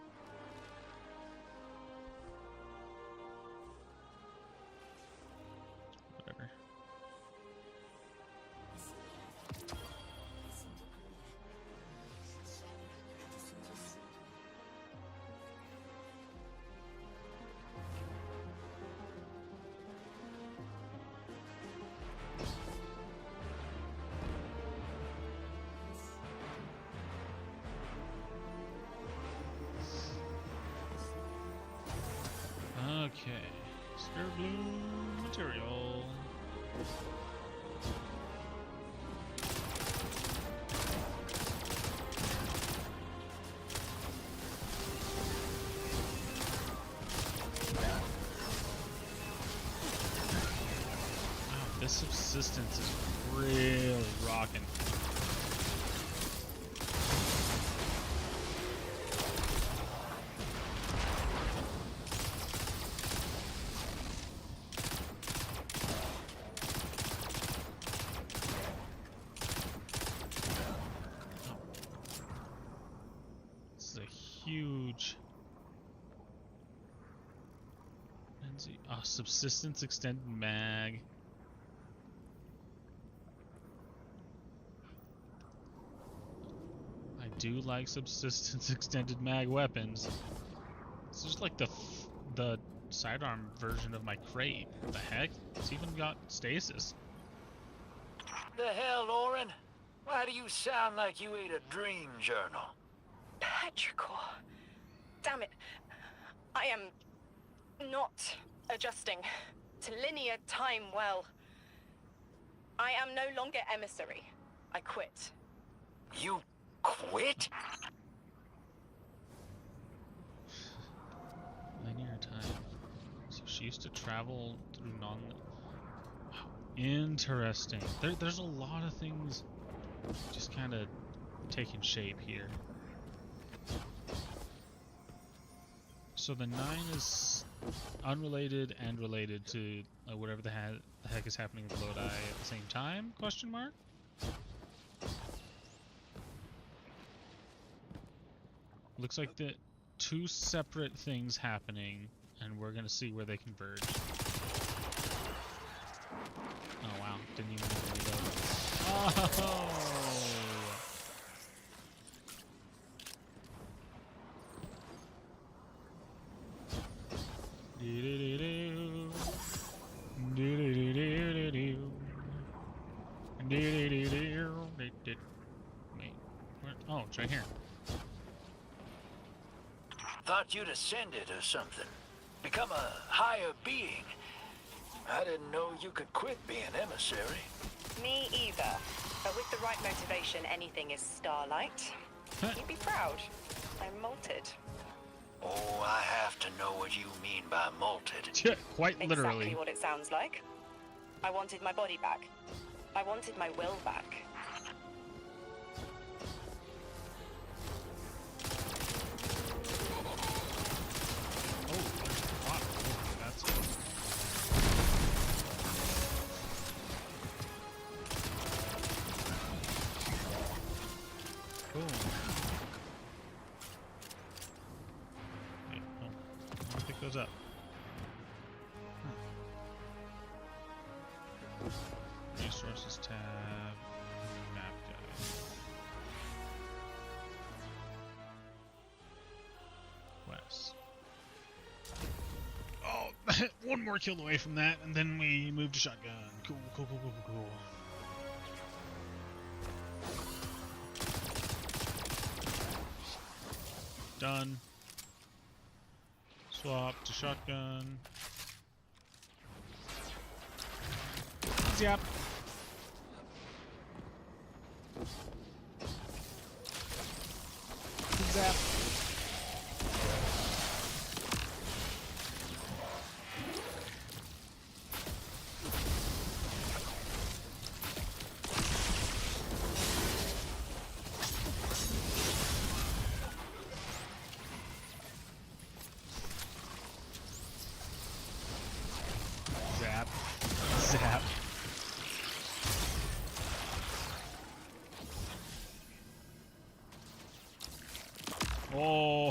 Whatever. Okay, spare blue material. Wow, this subsistence is really rocking. Huge. Subsistence extended mag. I do like subsistence extended mag weapons. This is like the sidearm version of my crate. What the heck? It's even got stasis. The hell, Oren? Why do you sound like you ate a dream journal? Petrichor. Damn it. I am not adjusting to linear time well. I am no longer emissary. I quit. You quit? Linear time. So she used to travel through non... Wow. Interesting. There's a lot of things just kind of taking shape here. So the 9 is unrelated and related to whatever the heck is happening with Lodi at the same time? Question mark? Looks like the 2 separate things happening, and we're gonna see where they converge. Oh wow, didn't even reload. Oh! Wait, oh, it's right here. Thought you'd ascended or something. Become a higher being. I didn't know you could quit being emissary. Me either. But with the right motivation, anything is starlight. You'd be proud. I'm molted. Oh, I have to know what you mean by molted. Yeah, quite literally. Exactly what it sounds like. I wanted my body back. I wanted my will back. Oh, there's a lot. Oh, that's good. Cool. Wait, oh, I don't pick those up. Resources tab, map guide. West. Oh, one more kill away from that, and then we move to shotgun. Cool, cool, cool, cool, cool, cool. Done. Swap to shotgun. Yep. Zap.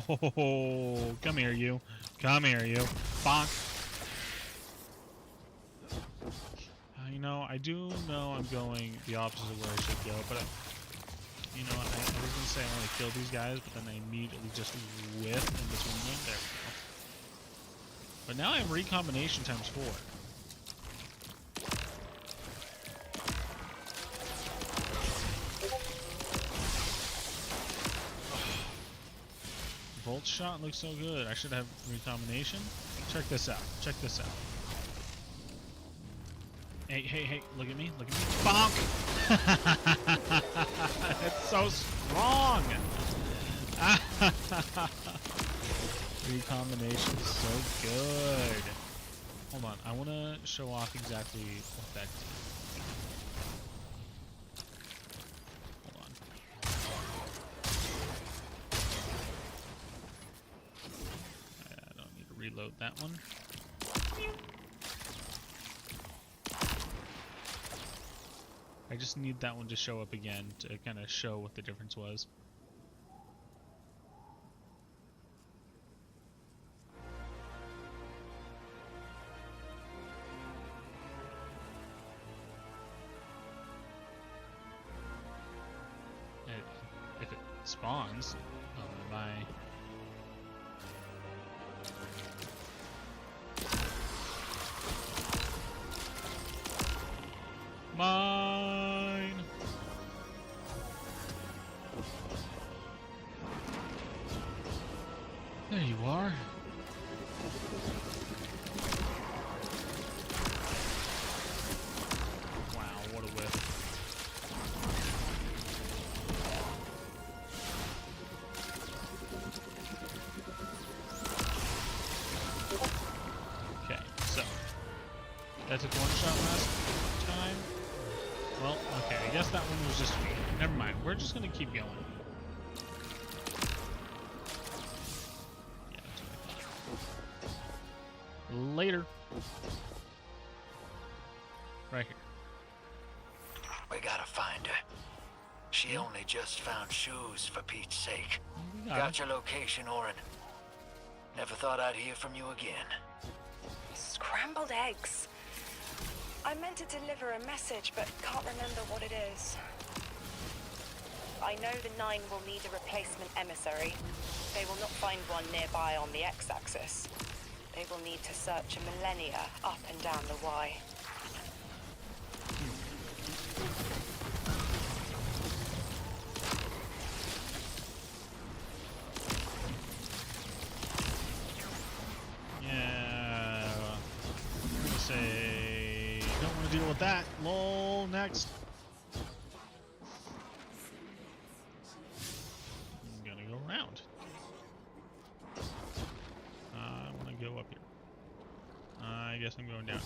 Oh, come here, you. Come here, you. Bonk. You know, I do know I'm going the opposite of where I should go, but you know, I was gonna say I want to kill these guys, but then I immediately just whiff in between them. There we go. But now I have recombination times 4. Volt shot looks so good. I should have recombination. Check this out. Check this out. Hey, hey, hey, look at me. Look at me. Bonk! It's so strong! Recombination is so good. Hold on. I want to show off exactly what that did. Hold on. I don't need to reload that one. I just need that one to show up again to kind of show what the difference was. If it spawns, my mine. There you are. Wow, what a whiff. Okay, so that took one shot last time. Well, okay, I guess that one was just me. Never mind, we're just gonna keep going. Yeah, that's what I thought. Later. Right here. We gotta find her. She only just found shoes, for Pete's sake. Got your location, Orin. Never thought I'd hear from you again. Scrambled eggs. I meant to deliver a message, but can't remember what it is. I know the Nine will need a replacement emissary. They will not find one nearby on the X-axis. They will need to search a millennia up and down the Y. Yeah. I'm gonna say don't want to deal with that. Lol, next. I'm gonna go around. I want to go up here. I guess I'm going down.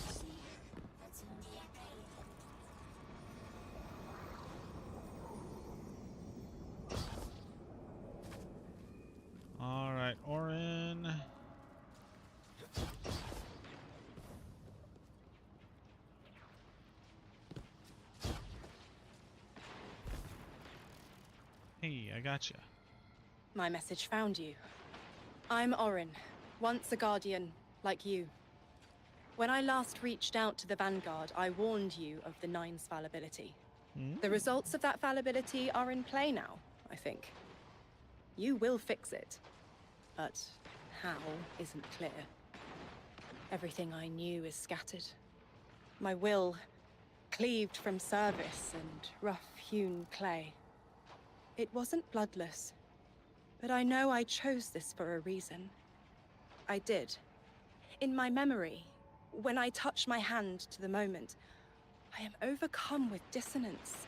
All right, Orin. Hey, I gotcha. My message found you. I'm Orin, once a Guardian, like you. When I last reached out to the Vanguard, I warned you of the Nine's fallibility. The results of that fallibility are in play now, I think. You will fix it, but how isn't clear. Everything I knew is scattered. My will, cleaved from service and rough-hewn clay. It wasn't bloodless, but I know I chose this for a reason. I did. In my memory, when I touch my hand to the moment, I am overcome with dissonance,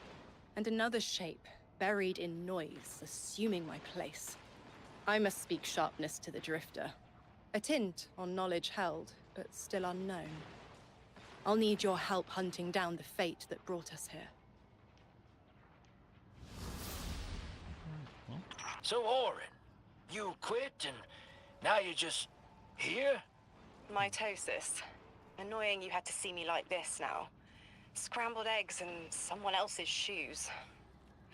and another shape, buried in noise, assuming my place. I must speak sharpness to the Drifter. A tint on knowledge held, but still unknown. I'll need your help hunting down the fate that brought us here. So, Orin, you quit and now you're just here? Mitosis. Annoying you had to see me like this now. Scrambled eggs and someone else's shoes.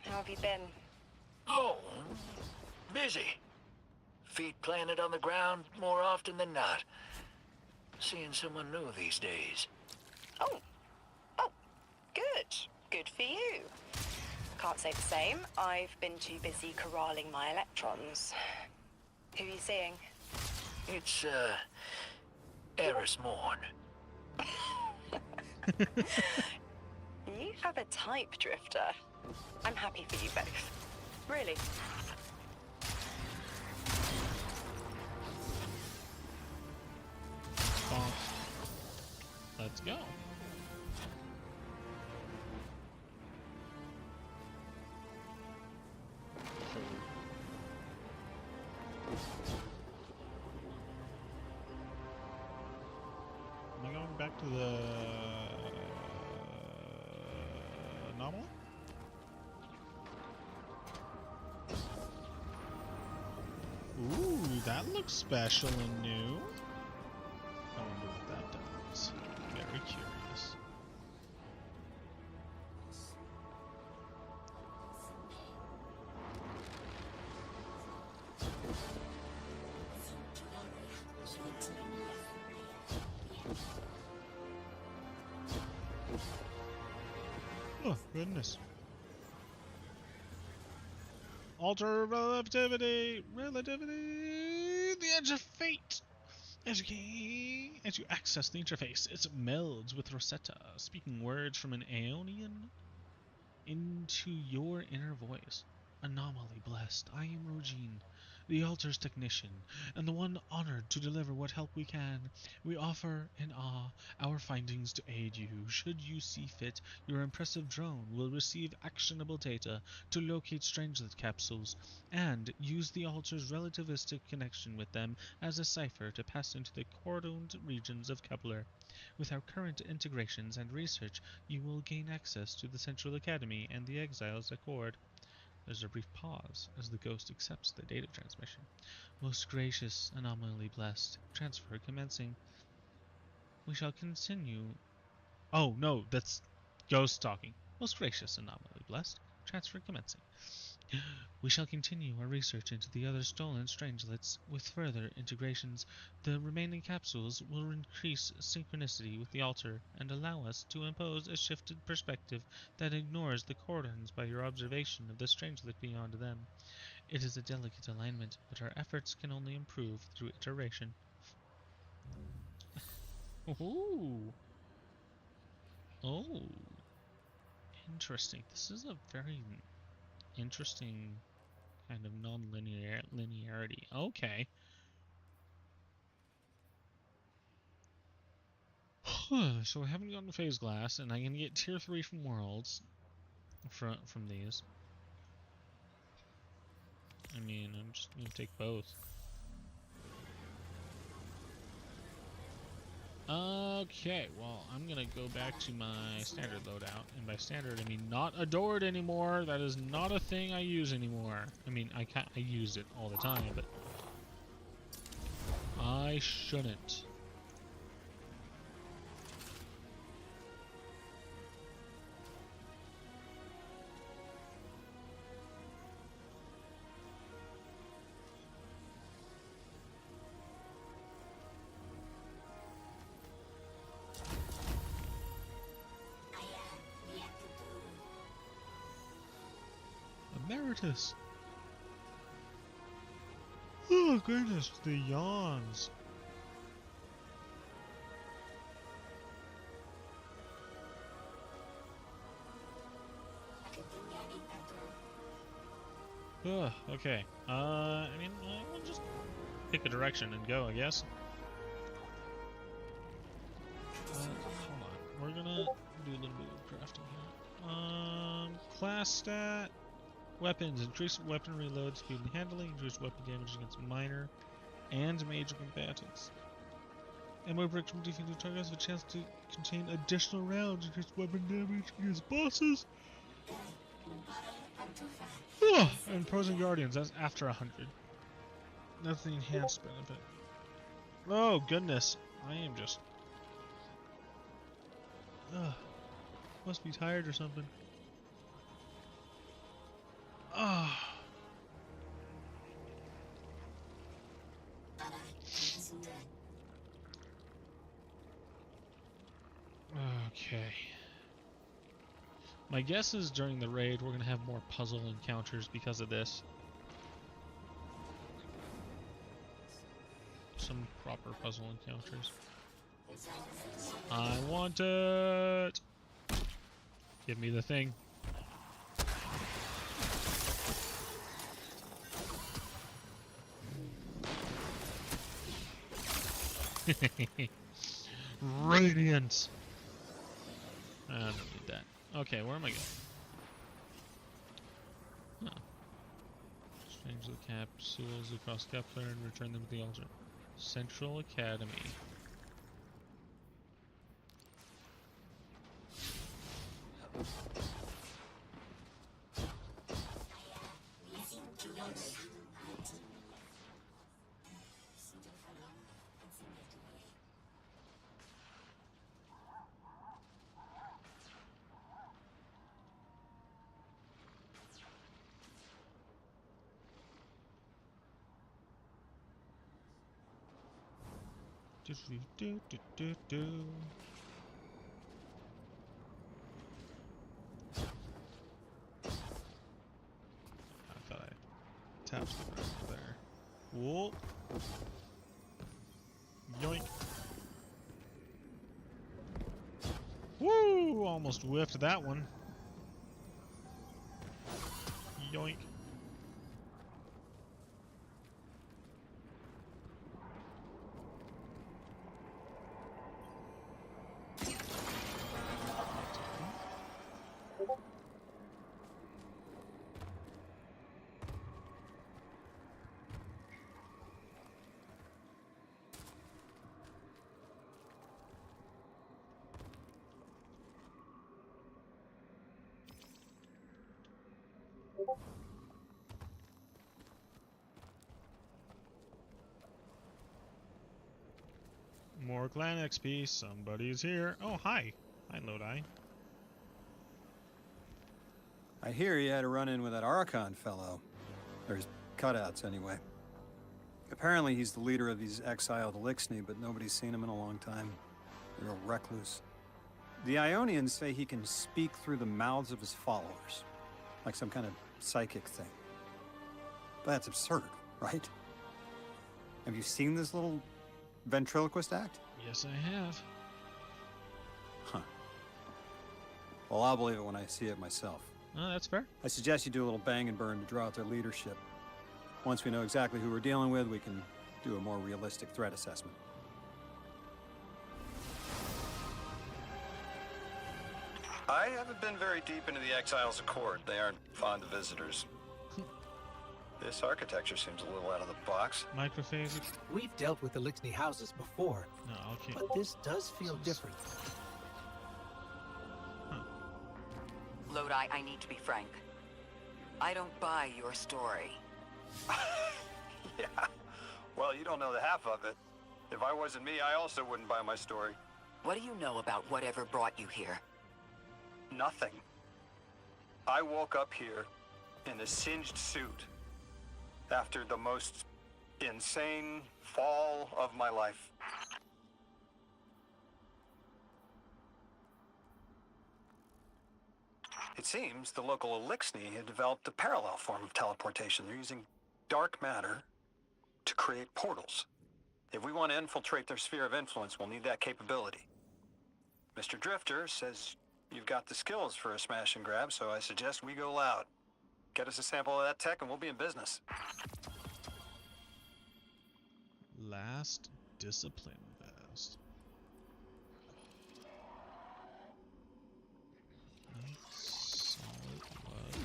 How have you been? Oh, busy. feet planted on the ground more often than not. Seeing someone new these days. Oh, good. Good for you. Can't say the same. I've been too busy corralling my electrons. Who are you seeing? It's, Eris Morn. You have a type, Drifter. I'm happy for you both. Really. Let's go. Am I going back to the anomaly? Ooh, that looks special and new. I wonder what that does. Very curious. Oh, goodness. Alter relativity! Relativity! The edge of fate! As you access the interface, it melds with Rosetta, speaking words from an Aeonian into your inner voice. Anomaly blessed, I am Rogine, the altar's technician, and the one honored to deliver what help we can. We offer in awe our findings to aid you. Should you see fit, your impressive drone will receive actionable data to locate Strangelet capsules, and use the altar's relativistic connection with them as a cipher to pass into the cordoned regions of Kepler. With our current integrations and research, you will gain access to the Central Academy and the Exiles Accord. There's a brief pause as the ghost accepts the data transmission. Most gracious, anomaly blessed. Transfer commencing. We shall continue. Oh, no, that's ghost talking. Most gracious, anomaly blessed. Transfer commencing. We shall continue our research into the other stolen strangelets with further integrations. The remaining capsules will increase synchronicity with the altar and allow us to impose a shifted perspective that ignores the cordons by your observation of the strangelet beyond them. It is a delicate alignment, but our efforts can only improve through iteration. Ooh. Oh. Interesting. This is a very interesting kind of non-linearity. Okay. So I haven't gotten phase glass, and I can get tier 3 from worlds from these. I mean, I'm just gonna take both. Okay, well, I'm gonna go back to my standard loadout, and by standard I mean not adored anymore. That is not a thing I use anymore. I mean, I use it all the time, but I shouldn't. Emeritus. Oh goodness, the yawns. Ugh, okay. I mean, we'll just pick a direction and go, I guess. Hold on. We're gonna do a little bit of crafting here. Class stat. Weapons. Increase weapon reload speed and handling. Increase weapon damage against minor and major combatants. Ammo bricks from defeated targets have a chance to contain additional rounds. Increase weapon damage against bosses. And pros and guardians. That's after 100. That's the enhanced benefit. Oh goodness. I am just... must be tired or something. Okay. My guess is during the raid we're going to have more puzzle encounters because of this. Some proper puzzle encounters. I want it! Give me the thing. Radiance! I don't need that. Okay, where am I going? Huh. Change the capsules across Kepler and return them to the altar. Central Academy. I thought I tapped the ground there. Whoa! Yoink! Woo! Almost whiffed that one. Yoink! More clan XP. Somebody's here. Oh, hi. Hi, Lodi. I hear you had a run-in with that Archon fellow. Or his cutouts, anyway. Apparently he's the leader of these exiled Elixni, but nobody's seen him in a long time. A real recluse. The Ionians say he can speak through the mouths of his followers. Like some kind of psychic thing. But that's absurd, right? Have you seen this little ventriloquist act? Yes, I have. Huh. Well, I'll believe it when I see it myself. Oh, that's fair. I suggest you do a little bang and burn to draw out their leadership. Once we know exactly who we're dealing with, we can do a more realistic threat assessment. I haven't been very deep into the Exiles Accord. They aren't fond of visitors. This architecture seems a little out of the box. Microphasic. We've dealt with Elixni houses before. No, okay. But this does feel different. Huh. Lodi, I need to be frank. I don't buy your story. Yeah. Well, you don't know the half of it. If I wasn't me, I also wouldn't buy my story. What do you know about whatever brought you here? Nothing. I woke up here in a singed suit after the most insane fall of my life. It seems the local Elixni had developed a parallel form of teleportation. They're using dark matter to create portals. If we want to infiltrate their sphere of influence, we'll need that capability. Mr. Drifter says you've got the skills for a smash and grab, so I suggest we go loud. Get us a sample of that tech and we'll be in business. Last discipline vest. Nice solid blood.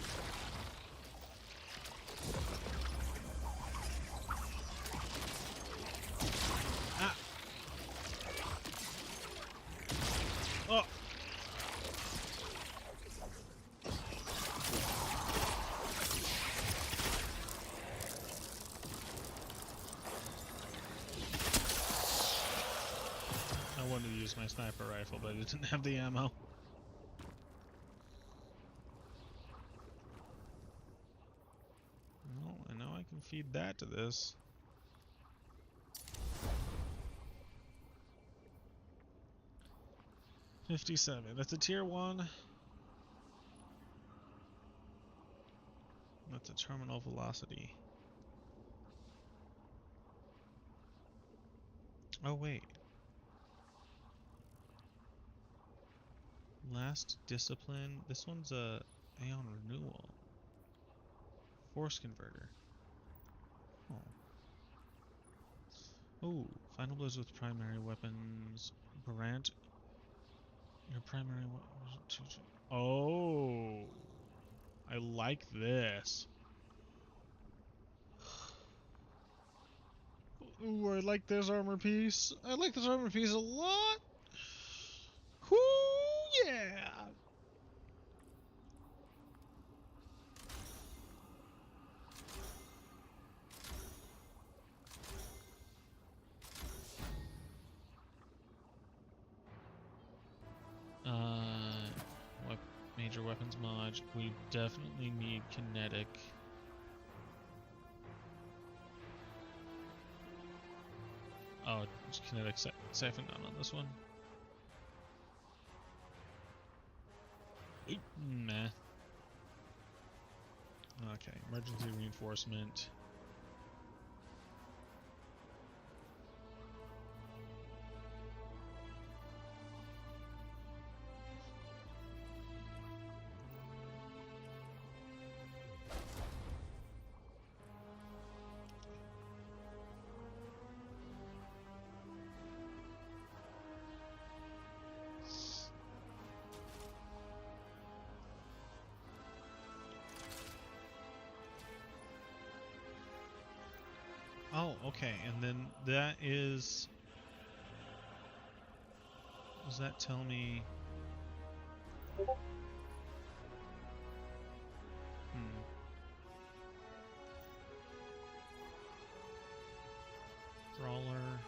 Ah! Oh! I wanted to use my sniper rifle, but it didn't have the ammo. Well, I know I can feed that to this. 57. That's a tier 1. That's a terminal velocity. Oh, wait. Last discipline. This one's a Aeon renewal. Force converter. Oh. Oh, final blows with primary weapons. Grant your primary weapon. Oh, I like this. Ooh, I like this armor piece. I like this armor piece a lot. Whoo, yeah. Major weapons mod. We definitely need kinetic. Oh, it's kinetic siphon down on this one. Oop, meh. Okay, emergency reinforcement. Oh, okay, and then that is... Does that tell me... Brawler...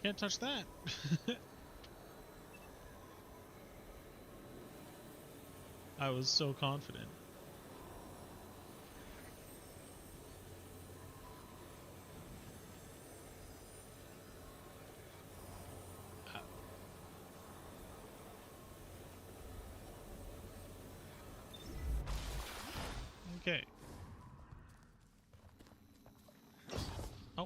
Can't touch that. I was so confident. Okay. Oh.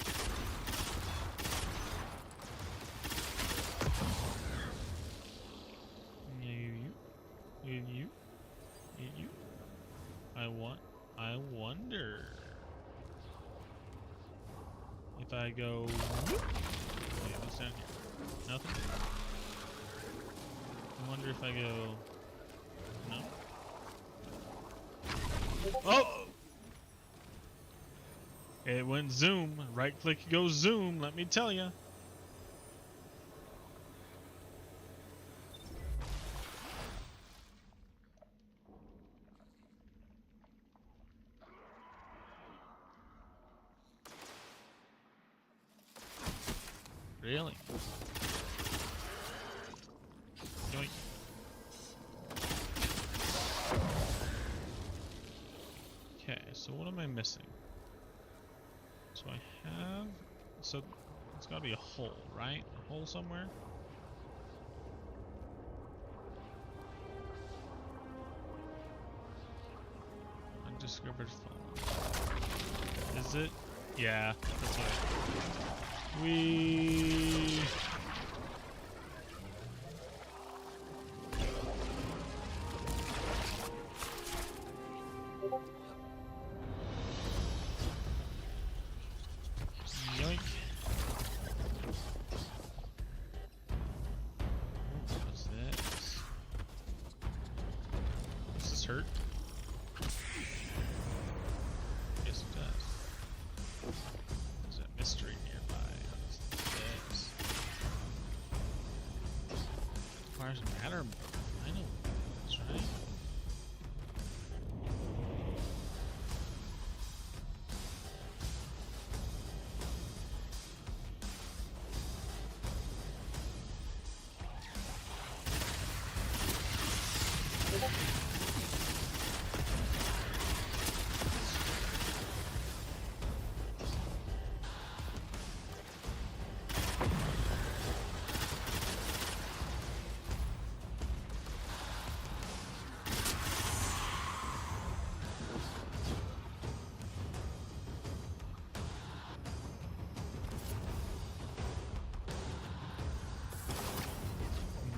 You. I wonder if I go. Whoop. Okay, what's down here? Nothing. I wonder if I go. No. Oh! It went zoom. Right click goes zoom. Let me tell you. Really? Yoink. Okay, so what am I missing? So I have... So it's gotta be a hole, right? A hole somewhere? Undiscovered phone. Is it? Yeah, that's right. this hurt? Yes, it does. There's a mystery nearby. How does this? It requires matter. I know that's right.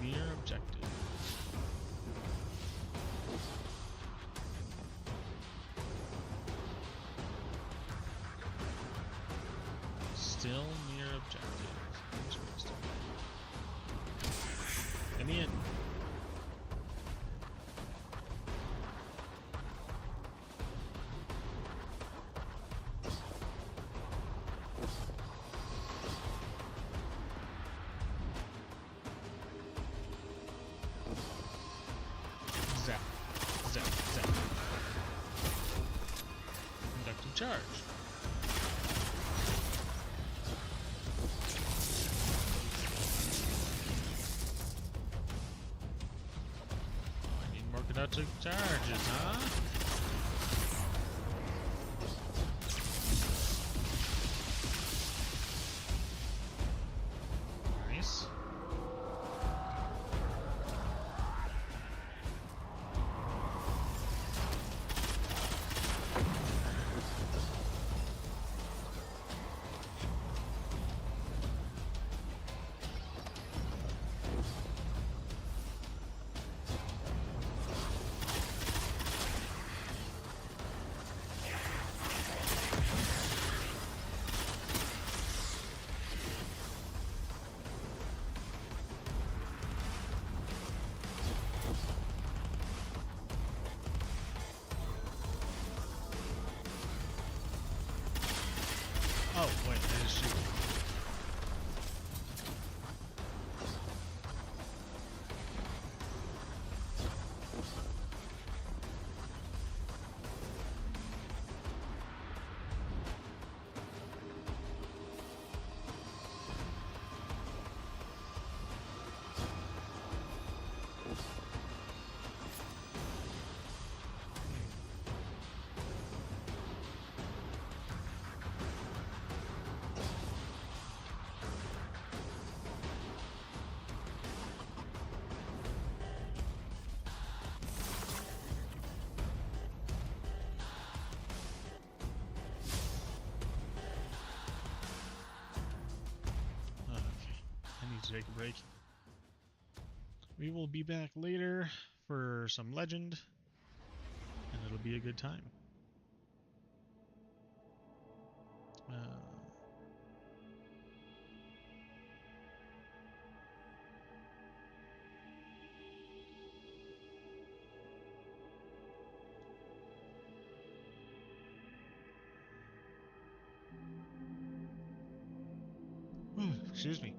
Mere objective. Still mere objective. Interesting. In the end. Zap. Zap. Zap. Conducting charge. I need more conducting charges, huh? Nice. Oh, wait, I just shoot. To take a break. We will be back later for some legend, and it'll be a good time. Excuse me.